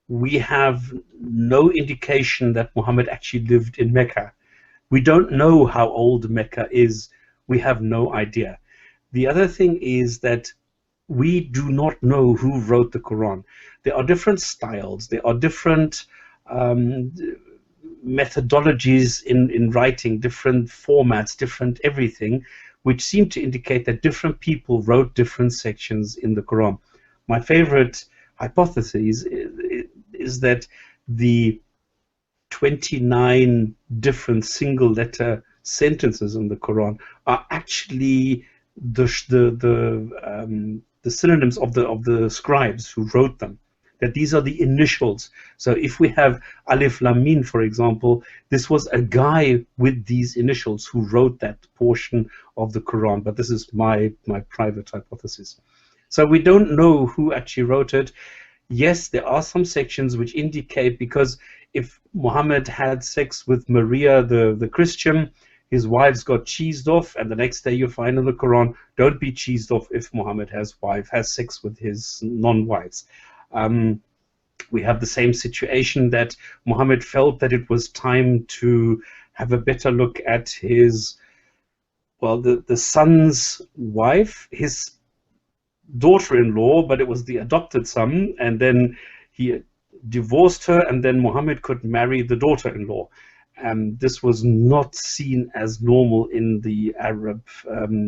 We have no indication that Muhammad actually lived in Mecca. We don't know how old Mecca is. We have no idea. The other thing is that we do not know who wrote the Quran. There are different styles. There are different methodologies in writing, different formats, different everything, which seem to indicate that different people wrote different sections in the Quran. My favorite hypothesis is that the 29 different single letter sentences in the Quran are actually the synonyms of the scribes who wrote them. That these are the initials. So if we have Alif Lam Mim, for example, this was a guy with these initials who wrote that portion of the Quran. But this is my private hypothesis. So we don't know who actually wrote it. Yes, there are some sections which indicate, because if Muhammad had sex with Maria the Christian, his wives got cheesed off, and the next day you find in the Quran, don't be cheesed off if Muhammad has sex with his non-wives. We have the same situation that Muhammad felt that it was time to have a better look at his, well, the son's wife, his daughter-in-law, but it was the adopted son, and then he divorced her, and then Muhammad could marry the daughter-in-law. This was not seen as normal in the Arab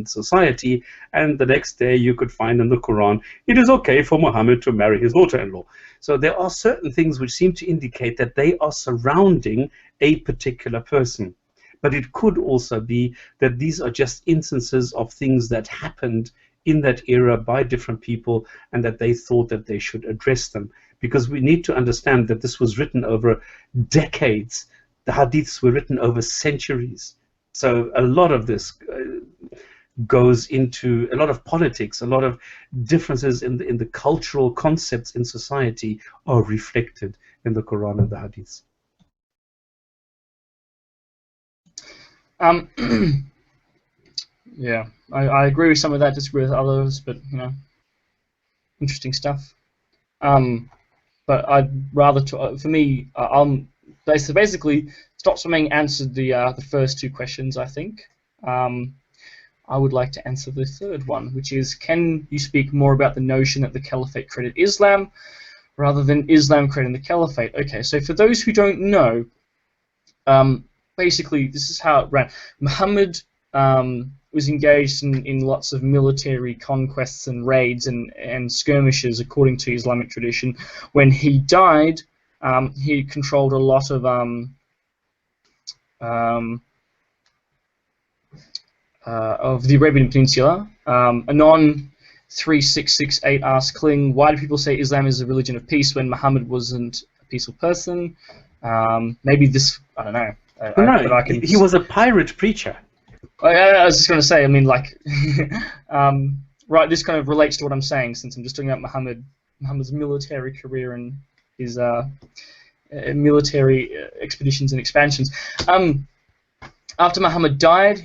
society, and the next day you could find in the Quran, it is okay for Muhammad to marry his daughter-in-law. So there are certain things which seem to indicate that they are surrounding a particular person. But it could also be that these are just instances of things that happened in that era by different people, and that they thought that they should address them. Because we need to understand that this was written over decades. The hadiths were written over centuries. So a lot of this goes into a lot of politics, a lot of differences in the cultural concepts in society are reflected in the Quran and the hadiths. Yeah, I agree with some of that, disagree with others, but, you know, interesting stuff. But I'd rather, for me, basically, Stopspamming answered the first two questions, I think. I would like to answer the third one, which is, can you speak more about the notion that the caliphate created Islam rather than Islam creating the caliphate? Okay, so for those who don't know, basically this is how it ran. Muhammad was engaged in lots of military conquests and raids and skirmishes according to Islamic tradition. When he died, he controlled a lot of the Arabian Peninsula. Anon 3668 asks Kling, why do people say Islam is a religion of peace when Muhammad wasn't a peaceful person? Maybe this, I don't know. He was a pirate preacher. I was just going to say, I mean, like, right, this kind of relates to what I'm saying, since I'm just talking about Muhammad's military career and his military expeditions and expansions. After Muhammad died,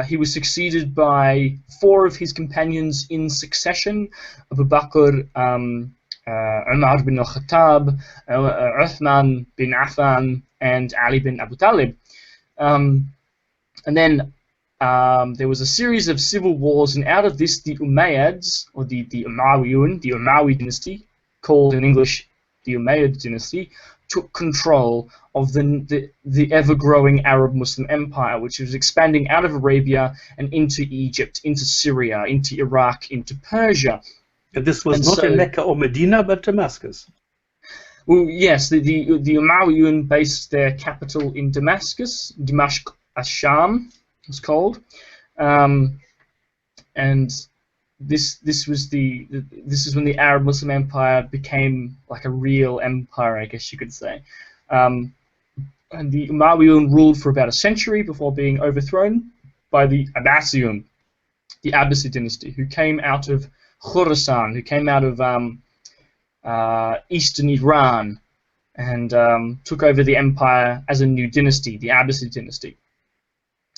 he was succeeded by 4 of his companions in succession: Abu Bakr, Umar bin al-Khattab, Uthman bin Affan, and Ali bin Abu Talib. And then there was a series of civil wars, and out of this, the Umayyads, or the Umayyun, the Umayyi dynasty, called in English the Umayyad dynasty, took control of the ever-growing Arab Muslim Empire, which was expanding out of Arabia and into Egypt, into Syria, into Iraq, into Persia. And this was not in Mecca or Medina, but Damascus. Well, yes, the Umayyun based their capital in Damascus, Dimashq Ash-Sham, it's called, and this is when the Arab Muslim Empire became like a real empire, I guess you could say. And the Umayyun ruled for about a century before being overthrown by the Abbasiyun, the Abbasid dynasty, who came out of Khorasan, who came out of eastern Iran, and took over the empire as a new dynasty, the Abbasid dynasty.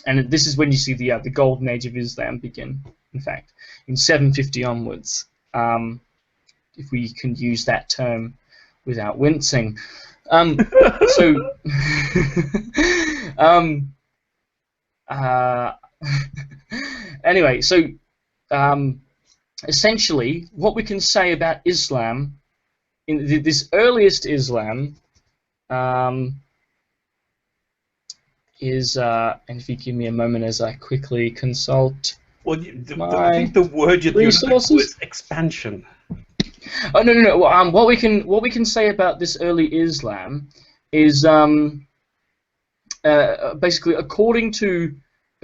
And this is when you see the golden age of Islam begin, in fact, in 750 onwards, if we can use that term without wincing. Anyway, so essentially, what we can say about Islam, in this earliest Islam, is, and if you give me a moment as I quickly consult. Well, I think the word you're using is expansion. Oh no. Well, what we can say about this early Islam is basically, according to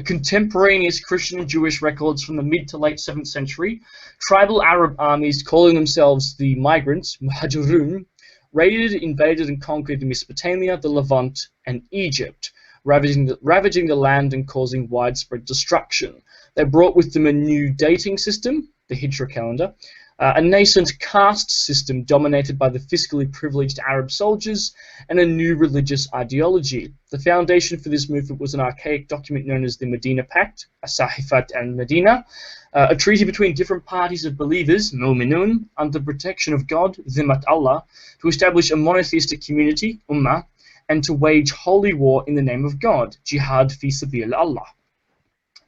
contemporaneous Christian and Jewish records from the mid to late 7th century, tribal Arab armies calling themselves the migrants, Muhajirun, raided, invaded, and conquered Mesopotamia, the Levant, and Egypt, ravaging the land and causing widespread destruction. They brought with them a new dating system, the Hijra calendar, a nascent caste system dominated by the fiscally privileged Arab soldiers, and a new religious ideology. The foundation for this movement was an archaic document known as the Medina Pact, As-Sahifat al-Medina, a treaty between different parties of believers, Mu'minun, under protection of God, Zimmat Allah, to establish a monotheistic community, Ummah, and to wage holy war in the name of God, Jihad fi sabil Allah.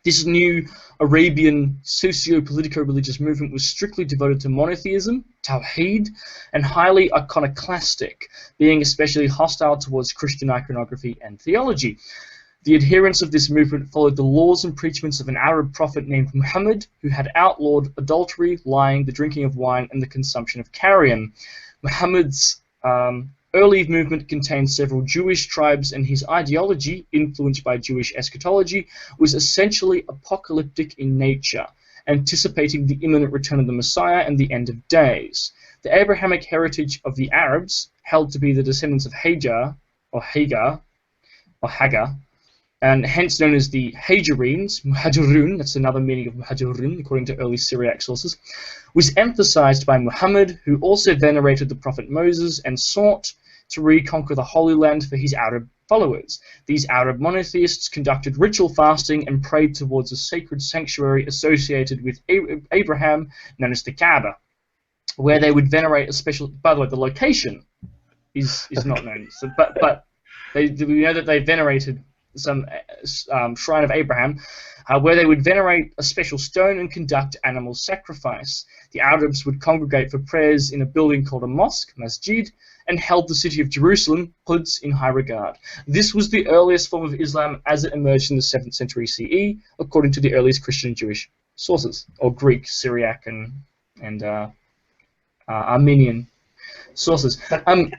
This new Arabian socio-politico-religious movement was strictly devoted to monotheism, Tawheed, and highly iconoclastic, being especially hostile towards Christian iconography and theology. The adherents of this movement followed the laws and preachments of an Arab prophet named Muhammad, who had outlawed adultery, lying, the drinking of wine, and the consumption of carrion. Muhammad's early movement contained several Jewish tribes, and his ideology, influenced by Jewish eschatology, was essentially apocalyptic in nature, anticipating the imminent return of the Messiah and the end of days. The Abrahamic heritage of the Arabs, held to be the descendants of Hagar, and hence known as the Hajarines, Muhajirun, that's another meaning of Muhajirun according to early Syriac sources, was emphasized by Muhammad, who also venerated the prophet Moses and sought to reconquer the Holy Land for his Arab followers. These Arab monotheists conducted ritual fasting and prayed towards a sacred sanctuary associated with Abraham, known as the Kaaba, where they would venerate a special. By the way, the location is not known, so, but we know that they venerated some shrine of Abraham, where they would venerate a special stone and conduct animal sacrifice. The Arabs would congregate for prayers in a building called a mosque, masjid, and held the city of Jerusalem, Quds, in high regard. This was the earliest form of Islam as it emerged in the 7th century CE, according to the earliest Christian and Jewish sources, or Greek, Syriac, and Armenian sources.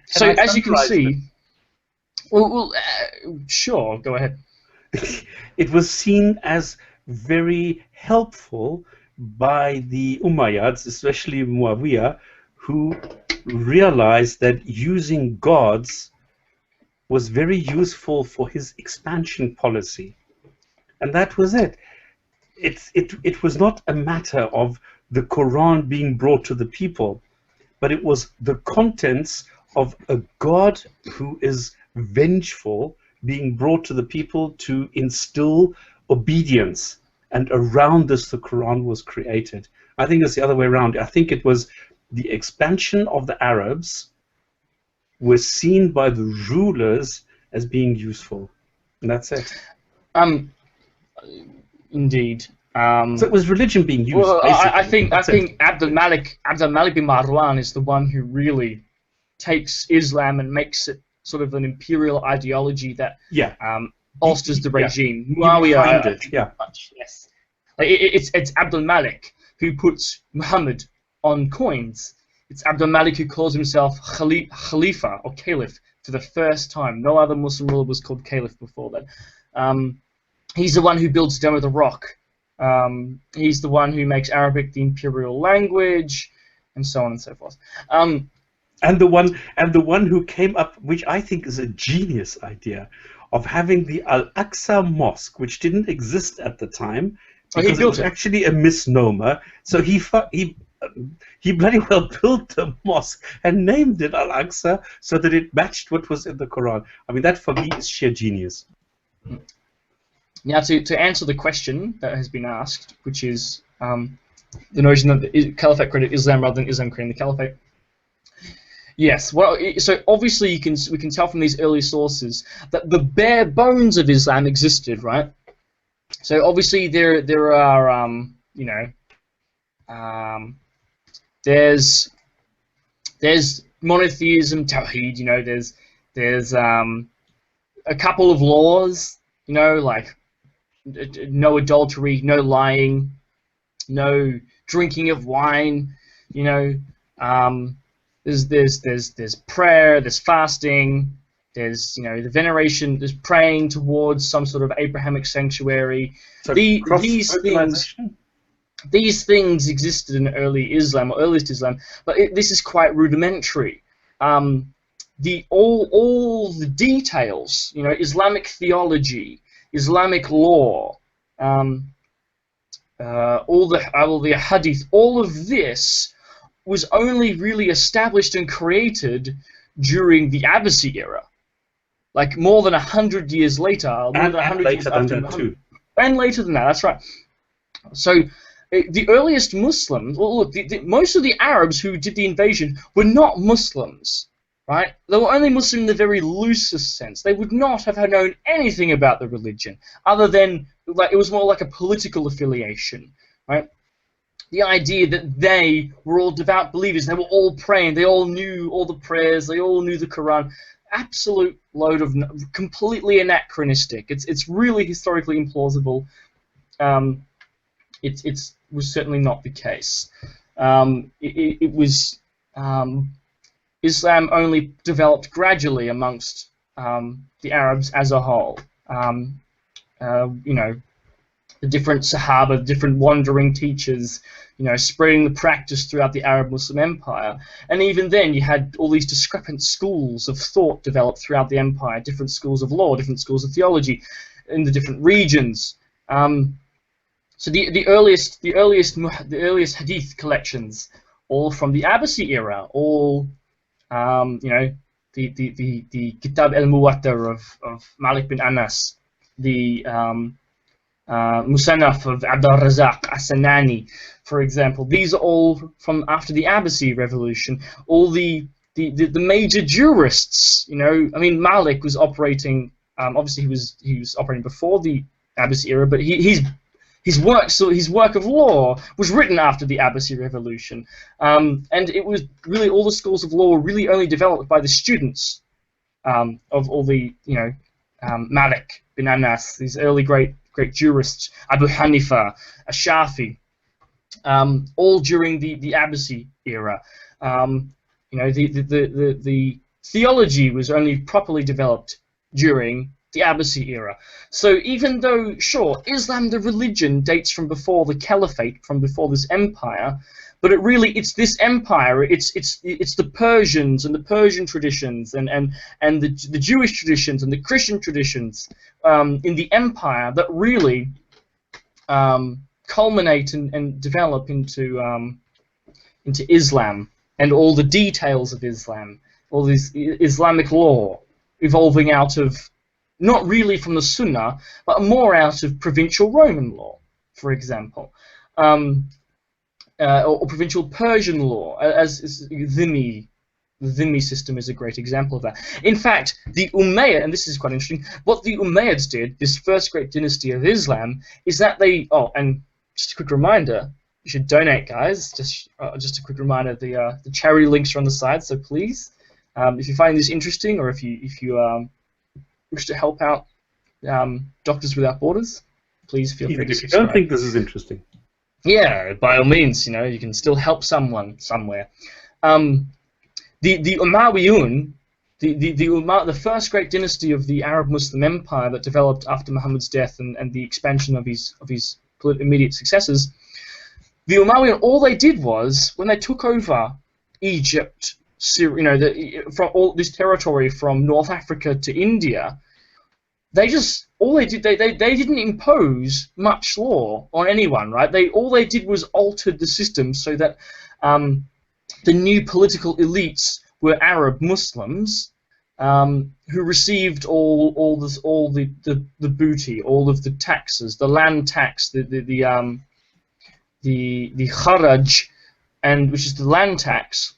So as you can see, sure, go ahead. It was seen as very helpful by the Umayyads, especially Muawiyah, who realized that using gods was very useful for his expansion policy. And that was it. It was not a matter of the Quran being brought to the people, but it was the contents of a God who is vengeful, being brought to the people to instill obedience, and around this the Quran was created. I think it's the other way around. I think it was the expansion of the Arabs was seen by the rulers as being useful, and that's it. Indeed. So it was religion being used. Well, I think it. Abdul Malik bin Marwan is the one who really takes Islam and makes it sort of an imperial ideology that bolsters the regime. Muawiyah, yes. It's Abdul Malik who puts Muhammad on coins. It's Abdul Malik who calls himself Khalifa or Caliph for the first time. No other Muslim ruler was called Caliph before that. He's the one who builds Dome of the Rock. He's the one who makes Arabic the imperial language, and so on and so forth. And the one who came up, which I think is a genius idea, of having the Al-Aqsa Mosque, which didn't exist at the time, because it was actually a misnomer. So he bloody well built the mosque and named it Al-Aqsa so that it matched what was in the Quran. I mean, that for me is sheer genius. Now, to answer the question that has been asked, which is the notion that the Caliphate created Islam rather than Islam creating the Caliphate. Yes, well, so obviously we can tell from these early sources that the bare bones of Islam existed, right? So obviously there are there's monotheism, tawheed, you know, there's a couple of laws, you know, like no adultery, no lying, no drinking of wine, you know. There's prayer, there's fasting, there's, you know, the veneration, there's praying towards some sort of Abrahamic sanctuary. So these things existed in early Islam or earliest Islam, but this is quite rudimentary. All the details, you know, Islamic theology, Islamic law, all the hadith, all of this was only really established and created during the Abbasid era, like more than 100 years later, and later than that too. And later than that, that's right. So the earliest Muslims, well, look, most of the Arabs who did the invasion were not Muslims, right? They were only Muslim in the very loosest sense. They would not have known anything about the religion, other than, like, it was more like a political affiliation, right? The idea that they were all devout believers, they were all praying, they all knew all the prayers, they all knew the Quran. Absolute load of completely anachronistic. It's really historically implausible. It was certainly not the case. It was Islam only developed gradually amongst the Arabs as a whole. You know, the different Sahaba, the different wandering teachers, you know, spreading the practice throughout the Arab Muslim Empire. And even then, you had all these discrepant schools of thought developed throughout the empire, different schools of law, different schools of theology in the different regions. So the earliest hadith collections, all from the Abbasid era, all you know, the Kitab al-Muwattar of Malik bin Anas, the Musannaf of Abdul Razak as-Sanani, for example. These are all from after the Abbasid revolution. All the major jurists, you know, I mean, Malik was operating. Obviously, he was operating before the Abbasid era, but his work of law was written after the Abbasid revolution, and it was really, all the schools of law were really only developed by the students of all the, you know, Malik bin Anas, these early great jurists, Abu Hanifa, Ash-Shafi, all during the Abbasid era. You know, the theology was only properly developed during the Abbasid era. So even though, sure, Islam, the religion, dates from before the Caliphate, from before this empire, but it's this empire, it's the Persians and the Persian traditions and the Jewish traditions and the Christian traditions in the empire that really culminate and develop into Islam and all the details of Islam, all this Islamic law evolving out of not really from the Sunnah, but more out of provincial Roman law, for example, or provincial Persian law, as dhimmi. The dhimmi system is a great example of that. In fact, the Umayyad, and this is quite interesting, what the Umayyads did, this first great dynasty of Islam, is that they, and just a quick reminder, you should donate, guys. Just a quick reminder, the charity links are on the side, so please, if you find this interesting, or if you wish to help out Doctors Without Borders, please feel free to subscribe. If you don't think this is interesting, yeah, by all means, you can still help someone somewhere. The Umayyun, the first great dynasty of the Arab Muslim Empire that developed after Muhammad's death and the expansion of his immediate successors, the Umayyun, all they did was, when they took over Egypt, Syria, from all this territory from North Africa to India, they didn't impose much law on anyone, right? All they did was altered the system so that the new political elites were Arab Muslims who received all the booty, all of the taxes, the land tax, the Kharaj, which is the land tax,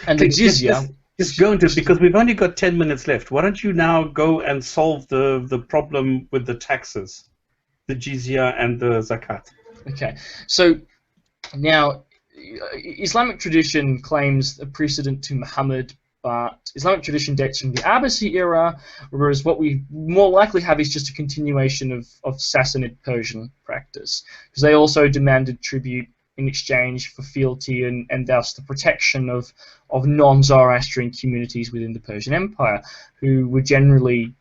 and the Jizya. Just go into it, because we've only got 10 minutes left. Why don't you now go and solve the problem with the taxes, the Jizya and the Zakat? Okay, so now Islamic tradition claims a precedent to Muhammad, but Islamic tradition dates from the Abbasid era, whereas what we more likely have is just a continuation of Sassanid Persian practice, because they also demanded tribute in exchange for fealty and thus the protection of non-Zoroastrian communities within the Persian Empire, who were generally,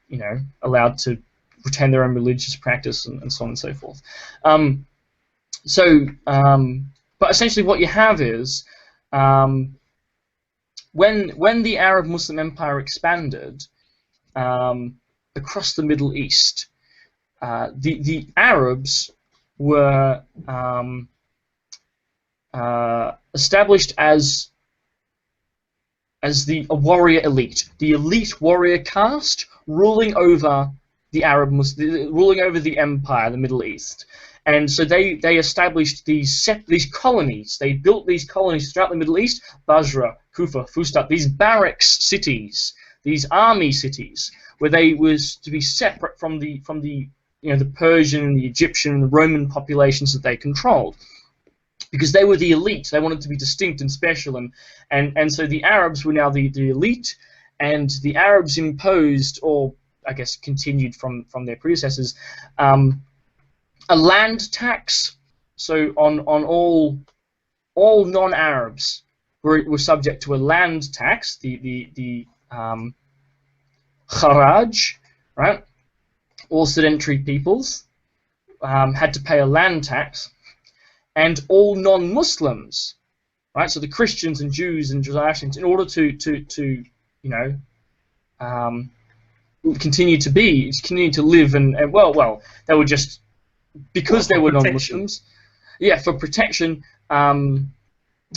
allowed to retain their own religious practice and so on and so forth. But essentially what you have is, when the Arab Muslim Empire expanded across the Middle East, the Arabs were established as a warrior elite, the elite warrior caste ruling over the ruling over the empire, the Middle East. And so they established these colonies. They built these colonies throughout the Middle East: Basra, Kufa, Fustat, these barracks cities, these army cities, where they was to be separate from the Persian, the Egyptian, and the Roman populations that they controlled, because they were the elite. They wanted to be distinct and special, and so the Arabs were now the elite, and the Arabs imposed, or I guess continued from their predecessors, a land tax. So on all non-Arabs were subject to a land tax, the Kharaj, right? All sedentary peoples had to pay a land tax, and all non-Muslims, right? So the Christians and Jews and Zoroastrians, in order to continue to live and well, they were just, because they were non-Muslims, for protection and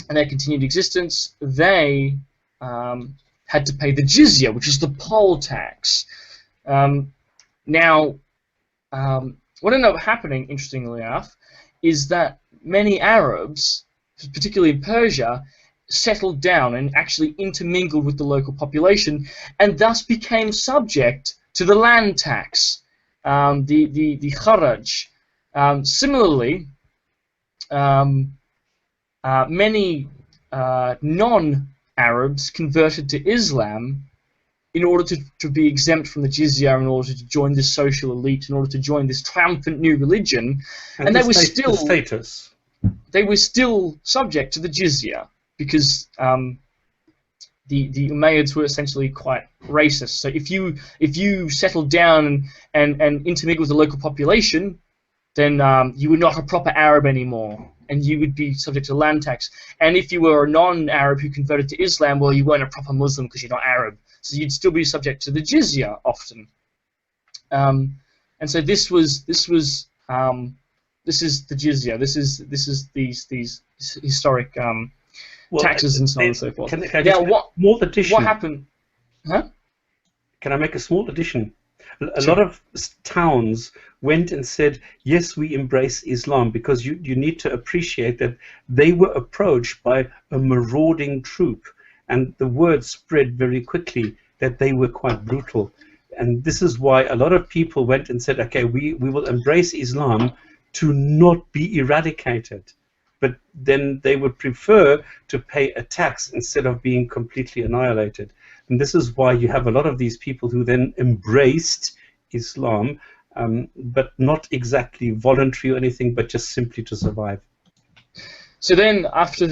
their continued existence, they had to pay the jizya, which is the poll tax. Now, what ended up happening, interestingly enough, is that many Arabs, particularly in Persia, settled down and actually intermingled with the local population, and thus became subject to the land tax, the Kharaj. Similarly, many non-Arabs converted to Islam in order to be exempt from the jizya, in order to join this social elite, in order to join this triumphant new religion, and they were still subject to the jizya, because the Umayyads were essentially quite racist. So if you settled down and intermingled with the local population, then you were not a proper Arab anymore, and you would be subject to land tax. And if you were a non-Arab who converted to Islam, well, you weren't a proper Muslim because you're not Arab, so you'd still be subject to the jizya often. And so this is the jizya. This is these historic taxes and so on and so forth. What happened? Huh? Can I make a small addition? A lot of towns went and said, yes, we embrace Islam, because you need to appreciate that they were approached by a marauding troop, and the word spread very quickly that they were quite brutal. And this is why a lot of people went and said, okay, we will embrace Islam to not be eradicated. But then they would prefer to pay a tax instead of being completely annihilated. And this is why you have a lot of these people who then embraced Islam, but not exactly voluntary or anything, but just simply to survive. So then, after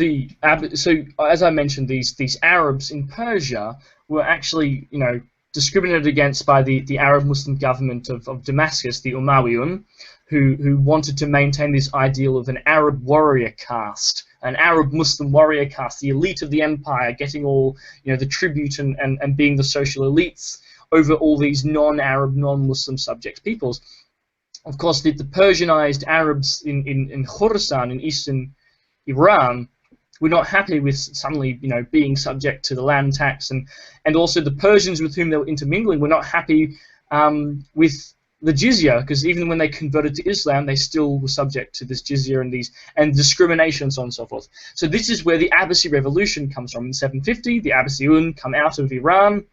so as I mentioned, these Arabs in Persia were actually, discriminated against by the Arab Muslim government of Damascus, the Umayyun, who wanted to maintain this ideal of an Arab warrior caste, an Arab Muslim warrior caste, the elite of the empire, getting all the tribute and being the social elites over all these non-Arab, non-Muslim subject peoples. Of course, the Persianized Arabs in Khorasan, in eastern Iran, were not happy with suddenly being subject to the land tax, and also the Persians with whom they were intermingling were not happy with the jizya, because even when they converted to Islam, they still were subject to this jizya and discrimination and so on and so forth. So this is where the Abbasid revolution comes from. In 750, the Abbasiyun come out of Iran.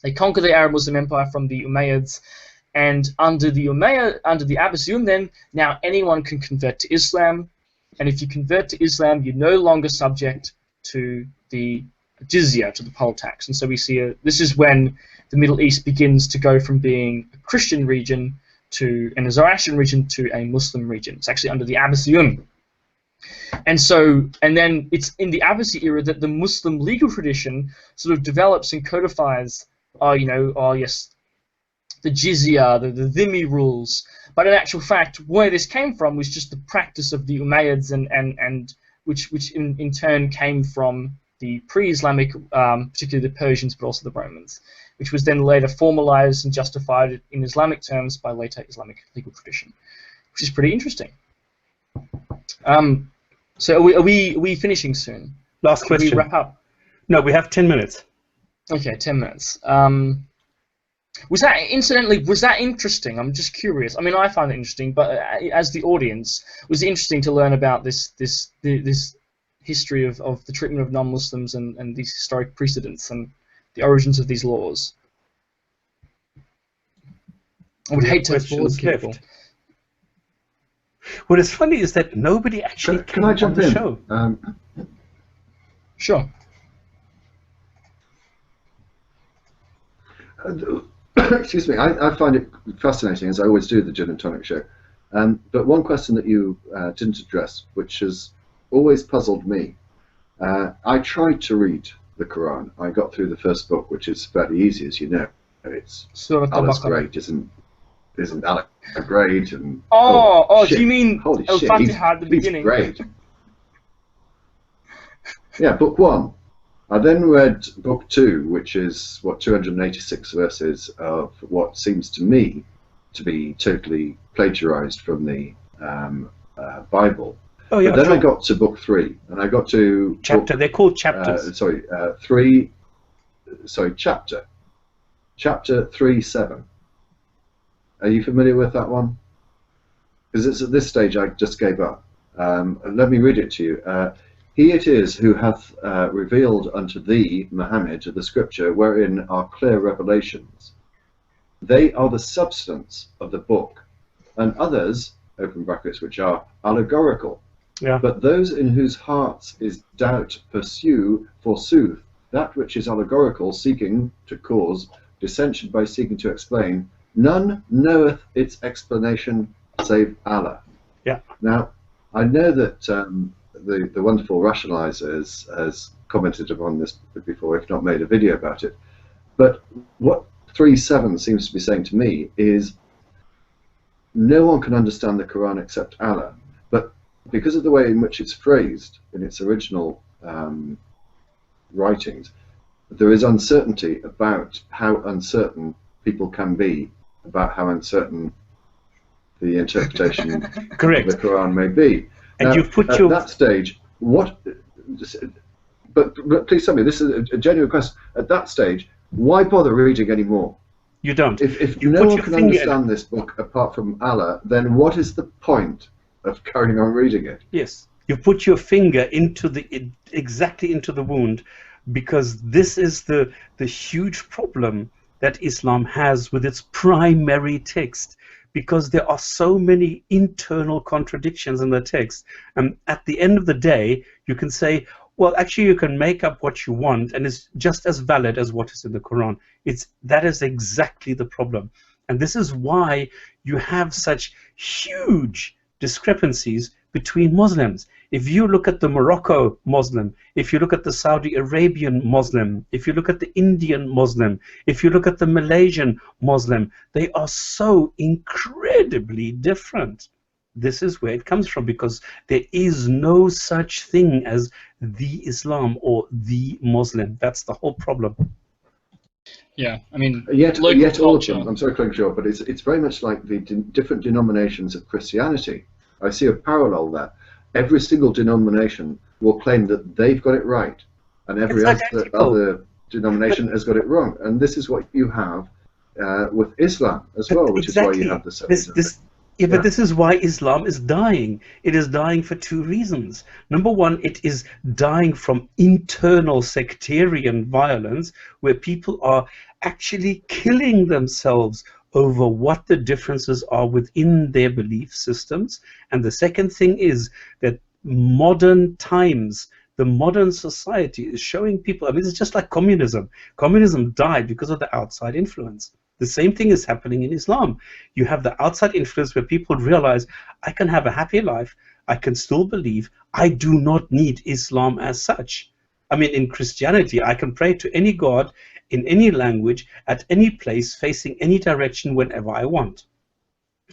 They conquer the Arab Muslim Empire from the Umayyads, and under the Abbasiyun, then now anyone can convert to Islam, and if you convert to Islam, you're no longer subject to the jizya, to the poll tax. And so we see this is when the Middle East begins to go from being a Christian region and a Zoroastrian region to a Muslim region. It's actually under the Abbasiyun. And then it's in the Abbasid era that the Muslim legal tradition sort of develops and codifies, yes, the jizya, the dhimmi rules. But in actual fact, where this came from was just the practice of the Umayyads, and which in turn came from the pre-Islamic, particularly the Persians, but also the Romans, which was then later formalized and justified in Islamic terms by later Islamic legal tradition, which is pretty interesting. So are we finishing soon? Last question. Should we wrap up? No, we have 10 minutes. Okay, 10 minutes. Was that interesting? I'm just curious. I mean, I find it interesting, but as the audience, was it interesting to learn about this history of the treatment of non-Muslims and these historic precedents and the origins of these laws? I would hate to have bored people. What is funny is that nobody actually can I jump in? Show. Sure. Excuse me, I find it fascinating, as I always do, the Jinn and Tonic show. But one question that you didn't address, which has always puzzled me. I tried to read the Quran. I got through the first book, which is fairly easy, as you know. It's Allah's great, isn't Allah great? And do you mean Al-Fatiha at the beginning? Great. Yeah, book 1. I then read book 2, which is 286 verses of what seems to me to be totally plagiarized from the Bible. Oh, yeah, but then I got to book 3, and I got to chapter. They're called chapters. Chapter 3:7. Are you familiar with that one? Because it's at this stage I just gave up. Let me read it to you. He it is who hath revealed unto thee, Muhammad, the scripture wherein are clear revelations. They are the substance of the book, and others, open brackets, which are allegorical. Yeah. But those in whose hearts is doubt pursue, forsooth, that which is allegorical, seeking to cause dissension by seeking to explain. None knoweth its explanation save Allah. Yeah. Now, I know that the wonderful rationalizer has commented upon this before, if not made a video about it. But what 3:7 seems to be saying to me is no one can understand the Quran except Allah. But because of the way in which it's phrased in its original writings, there is uncertainty about how uncertain people can be about how uncertain the interpretation Correct. of the Quran may be. And now, you've put at that stage, what? But please tell me, this is a genuine question. At that stage, why bother reading anymore? You don't. If You no put one your can finger understand this book apart from Allah, then what is the point of carrying on reading it? Yes, you put your finger into exactly into the wound, because this is the huge problem that Islam has with its primary text, because there are so many internal contradictions in the text. And at the end of the day, you can say, well, actually, you can make up what you want, and it's just as valid as what is in the Quran. That is exactly the problem, and this is why you have such huge discrepancies between Muslims. If you look at the Morocco Muslim, if you look at the Saudi Arabian Muslim, if you look at the Indian Muslim, if you look at the Malaysian Muslim, they are so incredibly different. This is where it comes from, because there is no such thing as the Islam or the Muslim. That's the whole problem. Yeah, I mean, yet local all of culture. them, I'm sorry, Klingshor, but it's very much like the different denominations of Christianity. I see a parallel there. Every single denomination will claim that they've got it right, and every other denomination has got it wrong. And this is what you have with Islam as well, which is why you have the But this is why Islam is dying. It is dying for two reasons. Number one, it is dying from internal sectarian violence, where people are actually killing themselves over what the differences are within their belief systems. And the second thing is that modern times, the modern society is showing people, I mean, it's just like communism. Communism died because of the outside influence. The same thing is happening in Islam. You have the outside influence where people realize, I can have a happy life, I can still believe, I do not need Islam as such. I mean, in Christianity, I can pray to any God, in any language, at any place, facing any direction, whenever I want.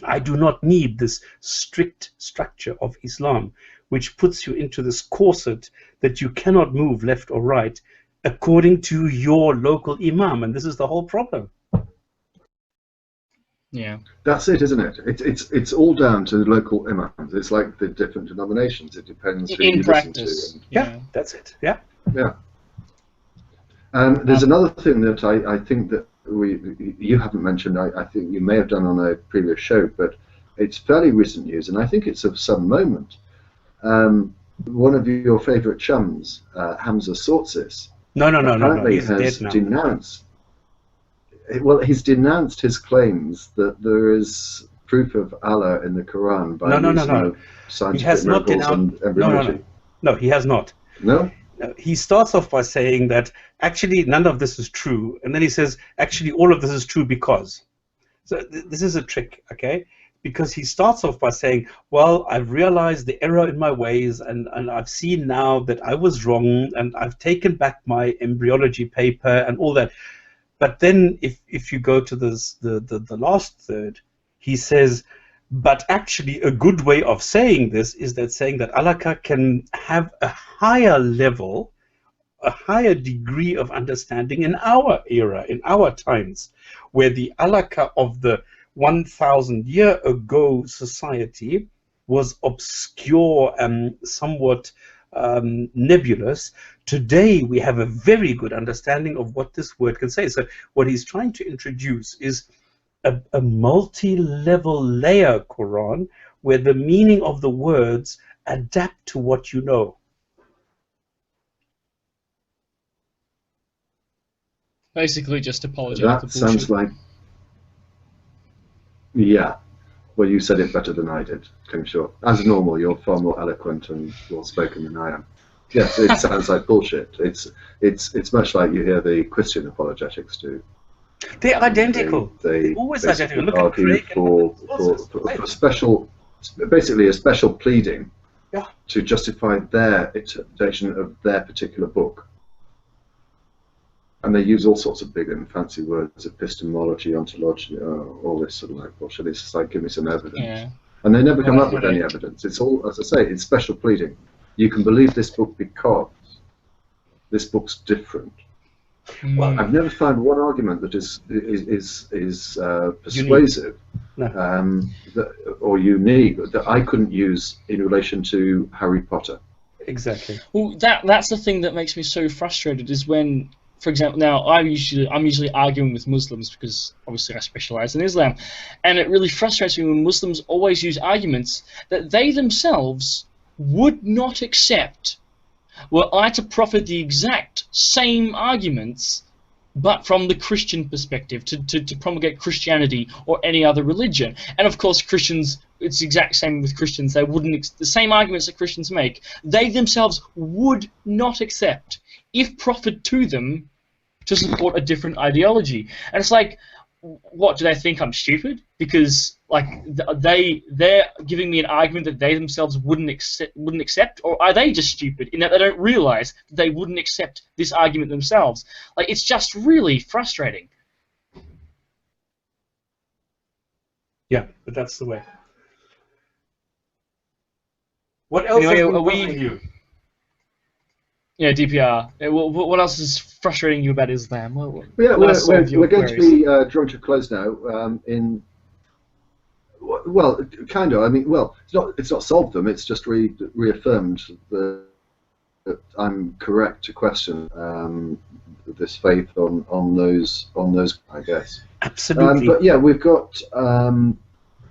I do not need this strict structure of Islam, which puts you into this corset that you cannot move left or right according to your local imam. And this is the whole problem. Yeah, that's it, isn't it? It's all down to the local imams. It's like the different denominations. It depends who you listen to. And, yeah, that's it. Yeah. Yeah. There's another thing that I think that you haven't mentioned. I think you may have done on a previous show, but it's fairly recent news, and I think it's of some moment. One of your favourite chums, Hamza Sortsis, apparently has denounced. Well, he's denounced his claims that there is proof of Allah in the Quran by no. scientific miracles and embryology. No, he has not. No? He starts off by saying that actually none of this is true, and then he says actually all of this is true because. So this is a trick, okay? Because he starts off by saying, well, I've realized the error in my ways, and I've seen now that I was wrong, and I've taken back my embryology paper and all that. But then if you go to the last third, he says, but actually a good way of saying this is that saying that Allah can have a higher level, a higher degree of understanding in our era, in our times, where the Allah of the 1,000 year ago society was obscure and somewhat nebulous. Today we have a very good understanding of what this word can say. So what he's trying to introduce is a multi-level layer Quran, where the meaning of the words adapt to what you know. Basically just apologetics. That sounds like, yeah. Well, you said it better than I did, Klingshor. As normal, you're far more eloquent and well-spoken than I am. Yes, it sounds like bullshit. It's much like you hear the Christian apologetics do. They're identical. They always identical. Look argue for special, basically a special pleading, to justify their interpretation of their particular book. And they use all sorts of big and fancy words, epistemology, ontology, all this sort of like bullshit. It's just like, give me some evidence. Yeah. And they never come up with any evidence. It's all, as I say, it's special pleading. You can believe this book because this book's different. Well, I've never found one argument that is persuasive or unique that I couldn't use in relation to Harry Potter. Exactly. Well, that's the thing that makes me so frustrated, is when for example, now I'm usually arguing with Muslims because obviously I specialize in Islam, and it really frustrates me when Muslims always use arguments that they themselves would not accept were I to proffer the exact same arguments, but from the Christian perspective, to promulgate Christianity or any other religion. And of course, Christians, it's the exact same with Christians. They wouldn't, the same arguments that Christians make, they themselves would not accept if proffered to them to support a different ideology. And it's like, what, do they think I'm stupid? Because like they're giving me an argument that they themselves wouldn't accept, or are they just stupid in that they don't realize that they wouldn't accept this argument themselves? Like, it's just really frustrating. Yeah, but that's the way. What else Anyway, has been are we- bothering you? Yeah, DPR. What else is frustrating you about Islam? Yeah, Let us solve your we're going to queries. be drawing to a close now. Well, kind of. I mean, well, it's not solved them. It's just reaffirmed that I'm correct to question this faith on those, I guess. Absolutely. But yeah, we've got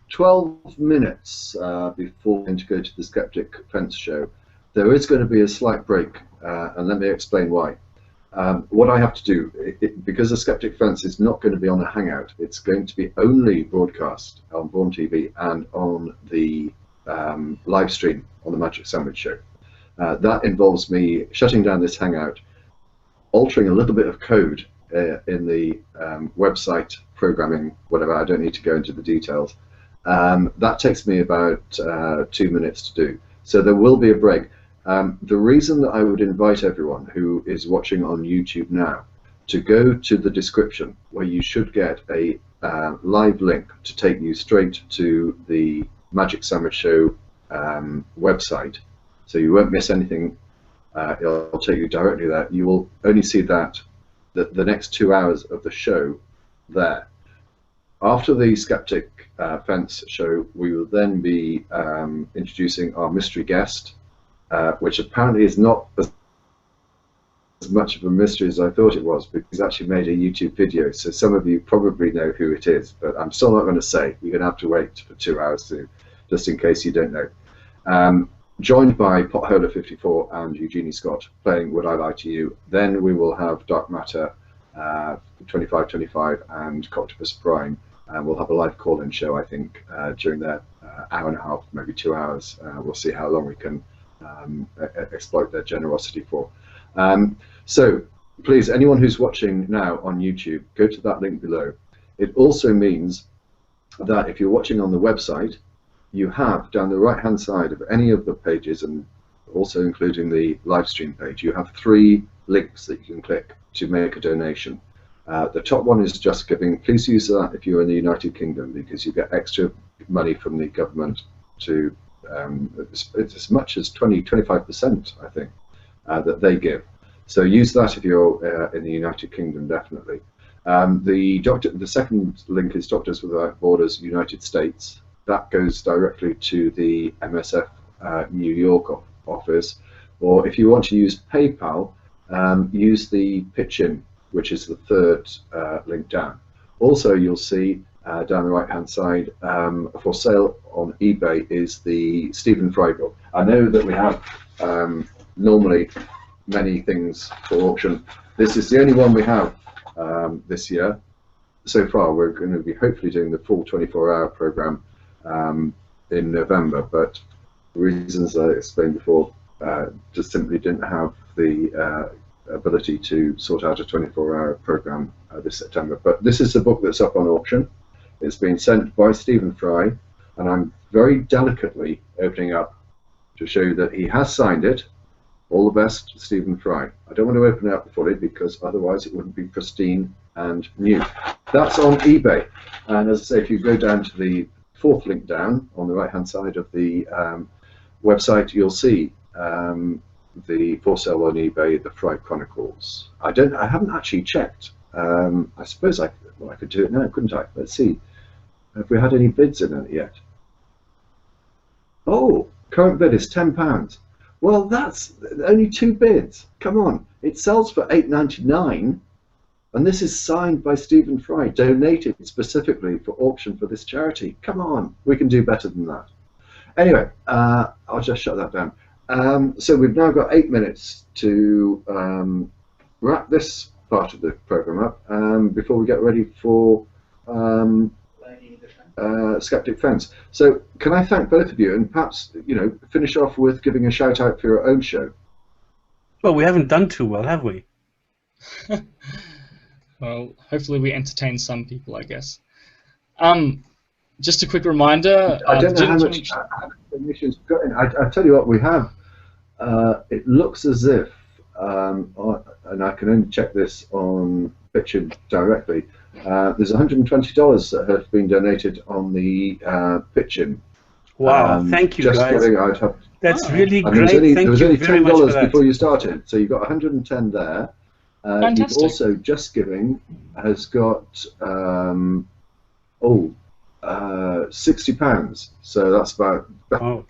12 minutes before we're going to go to the Skeptic Fence show. There is going to be a slight break, and let me explain why. What I have to do, because the Skeptic Fence is not going to be on a Hangout, it's going to be only broadcast on Born TV and on the live stream on the Magic Sandwich Show. That involves me shutting down this Hangout, altering a little bit of code in the website programming, whatever. I don't need to go into the details. That takes me about 2 minutes to do. So there will be a break. The reason that I would invite everyone who is watching on YouTube now to go to the description, where you should get a live link to take you straight to the Magic Sandwich Show website, so you won't miss anything. It'll take you directly there. You will only see that the next 2 hours of the show there. After the Skeptic Fence show, we will then be introducing our mystery guest, which apparently is not as much of a mystery as I thought it was, because he's actually made a YouTube video, so some of you probably know who it is, but I'm still not going to say. You're going to have to wait for 2 hours just in case you don't know. Joined by Potholer54 and Eugenie Scott playing Would I Lie to You. Then we will have Dark Matter 2525 and Coctopus Prime, and we'll have a live call-in show, I think, during that hour and a half, maybe 2 hours. We'll see how long we can exploit their generosity for. So please, anyone who's watching now on YouTube, go to that link below. It also means that if you're watching on the website, you have down the right hand side of any of the pages, and also including the live stream page, you have 3 links that you can click to make a donation. The top one is Just Giving. Please use that if you're in the United Kingdom, because you get extra money from the government to it's as much as 20–25%, I think, that they give. So use that if you're in the United Kingdom, definitely. The second link is Doctors Without Borders United States. That goes directly to the MSF New York office. Or if you want to use PayPal, use the pitch-in, which is the third link down. Also, you'll see down the right-hand side, for sale on eBay is the Stephen Fry book. I know that we have normally many things for auction. This is the only one we have this year. So far, we're going to be hopefully doing the full 24-hour program in November, but the reasons I explained before just simply didn't have the ability to sort out a 24-hour program this September. But this is the book that's up on auction. It's been sent by Stephen Fry, and I'm very delicately opening up to show you that he has signed it. All the best, Stephen Fry. I don't want to open it up fully because otherwise it wouldn't be pristine and new. That's on eBay, and as I say, if you go down to the 4th link down on the right-hand side of the website, you'll see the for sale on eBay, the Fry Chronicles. I haven't actually checked. I suppose I could do it now, couldn't I? Let's see. Have we had any bids in it yet? Oh, current bid is £10. Well, that's only 2 bids. Come on. It sells for $8.99, and this is signed by Stephen Fry, donated specifically for auction for this charity. Come on, we can do better than that. Anyway, I'll just shut that down. So we've now got 8 minutes to wrap this part of the program up before we get ready for Skeptic Fence. So can I thank both of you, and perhaps finish off with giving a shout out for your own show? Well, we haven't done too well, have we? Well, hopefully we entertain some people, I guess. Just a quick reminder. I don't know how much donations we've got in. I tell you what, we have. It looks as if, and I can only check this on Bitchin directly. There's $120 that have been donated on the Bitchin. Wow! Thank you, just guys. Getting, I'd have, That's really and great. there was only $10 before you started, so you got 110 there. Fantastic. You've also Just Giving has got £60, so that's about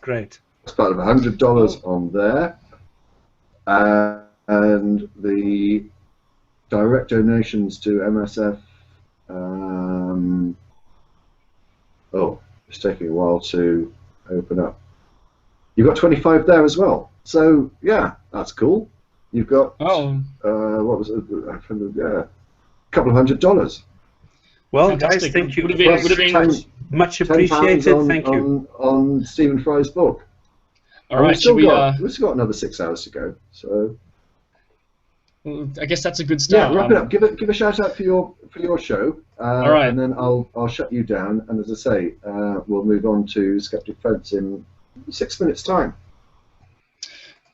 great. That's about $100 on there, and the direct donations to MSF. It's taking a while to open up. You've got 25 there as well, so yeah, that's cool. You've got what was it? A couple of $100. Well, Fantastic. guys, thank you. Would have been much appreciated. Thank you. On Stephen Fry's book. All right, we've still got another 6 hours to go. So I guess that's a good start. Yeah, wrap it up. Give a shout out for your show. All right. And then I'll shut you down. And as I say, we'll move on to Skeptic Fence in 6 minutes' time.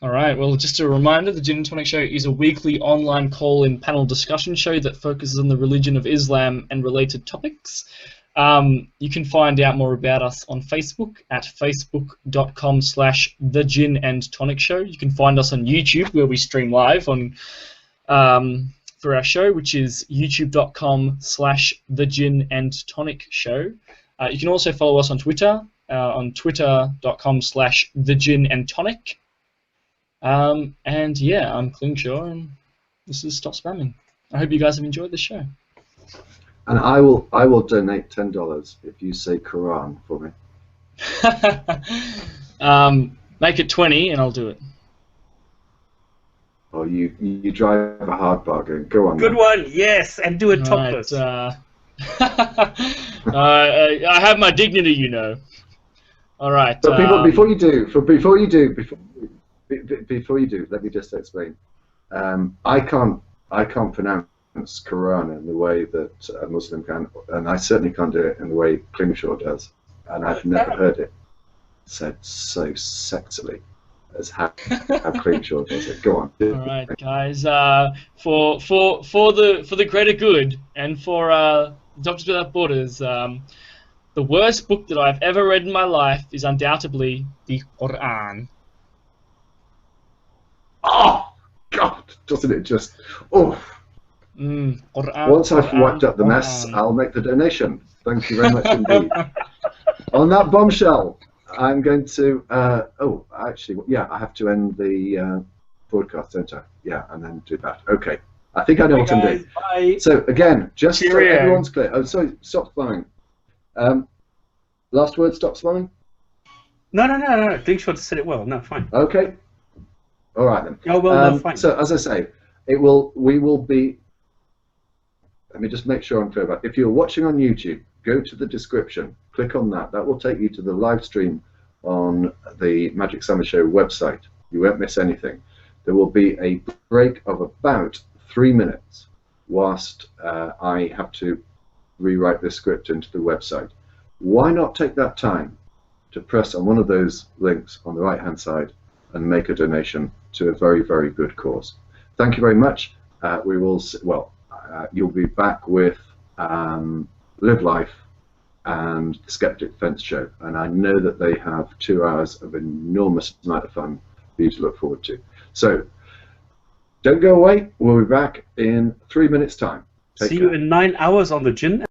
All right, well, just a reminder, the Jinn and Tonic Show is a weekly online call-in panel discussion show that focuses on the religion of Islam and related topics. You can find out more about us on Facebook at facebook.com/The Jinn and Tonic Show. You can find us on YouTube, where we stream live on for our show, which is youtube.com/The Jinn and Tonic Show. You can also follow us on Twitter, on twitter.com/The Jinn and Tonic. And yeah, I'm Klingshor, and this is Stop Spamming. I hope you guys have enjoyed the show. And I will donate $10 if you say Quran for me. Make it 20 and I'll do it. Oh, you drive a hard bargain. Go on. Good one, yes, and do it topless. Right, I have my dignity, you know. All right. But people, before you do, let me just explain. I can't pronounce Quran in the way that a Muslim can, and I certainly can't do it in the way Klingshor does. And I've never heard it said so sexily as how Klingshor does it. Go on. All right, guys. For the greater good and for Doctors Without Borders, the worst book that I've ever read in my life is undoubtedly the Quran. Oh God! Doesn't it just? Oh. Quran, Once I've wiped up the mess, I'll make the donation. Thank you very much indeed. On that bombshell, I'm going to. Actually, yeah, I have to end the broadcast, don't I? Yeah, and then do that. Okay. I think I know what I'm doing. Bye. So again, just so Cheerio. everyone's clear. Oh, sorry. Stop spamming. Last word. Stop spamming. No. Klingshor said it well. No, fine. Okay. All right then. Oh well, no, fine. So as I say, we will be. Let me just make sure I'm clear about it. If you're watching on YouTube, go to the description, click on that. That will take you to the live stream on the Magic Summer Show website. You won't miss anything. There will be a break of about 3 minutes whilst I have to rewrite the script into the website. Why not take that time to press on one of those links on the right-hand side and make a donation to a very, very good cause? Thank you very much. We will, you'll be back with Live Life and the Skeptic Fence Show, and I know that they have 2 hours of enormous amount of fun for you to look forward to. So don't go away. We'll be back in 3 minutes' time. Take See care. you in 9 hours on the Jinn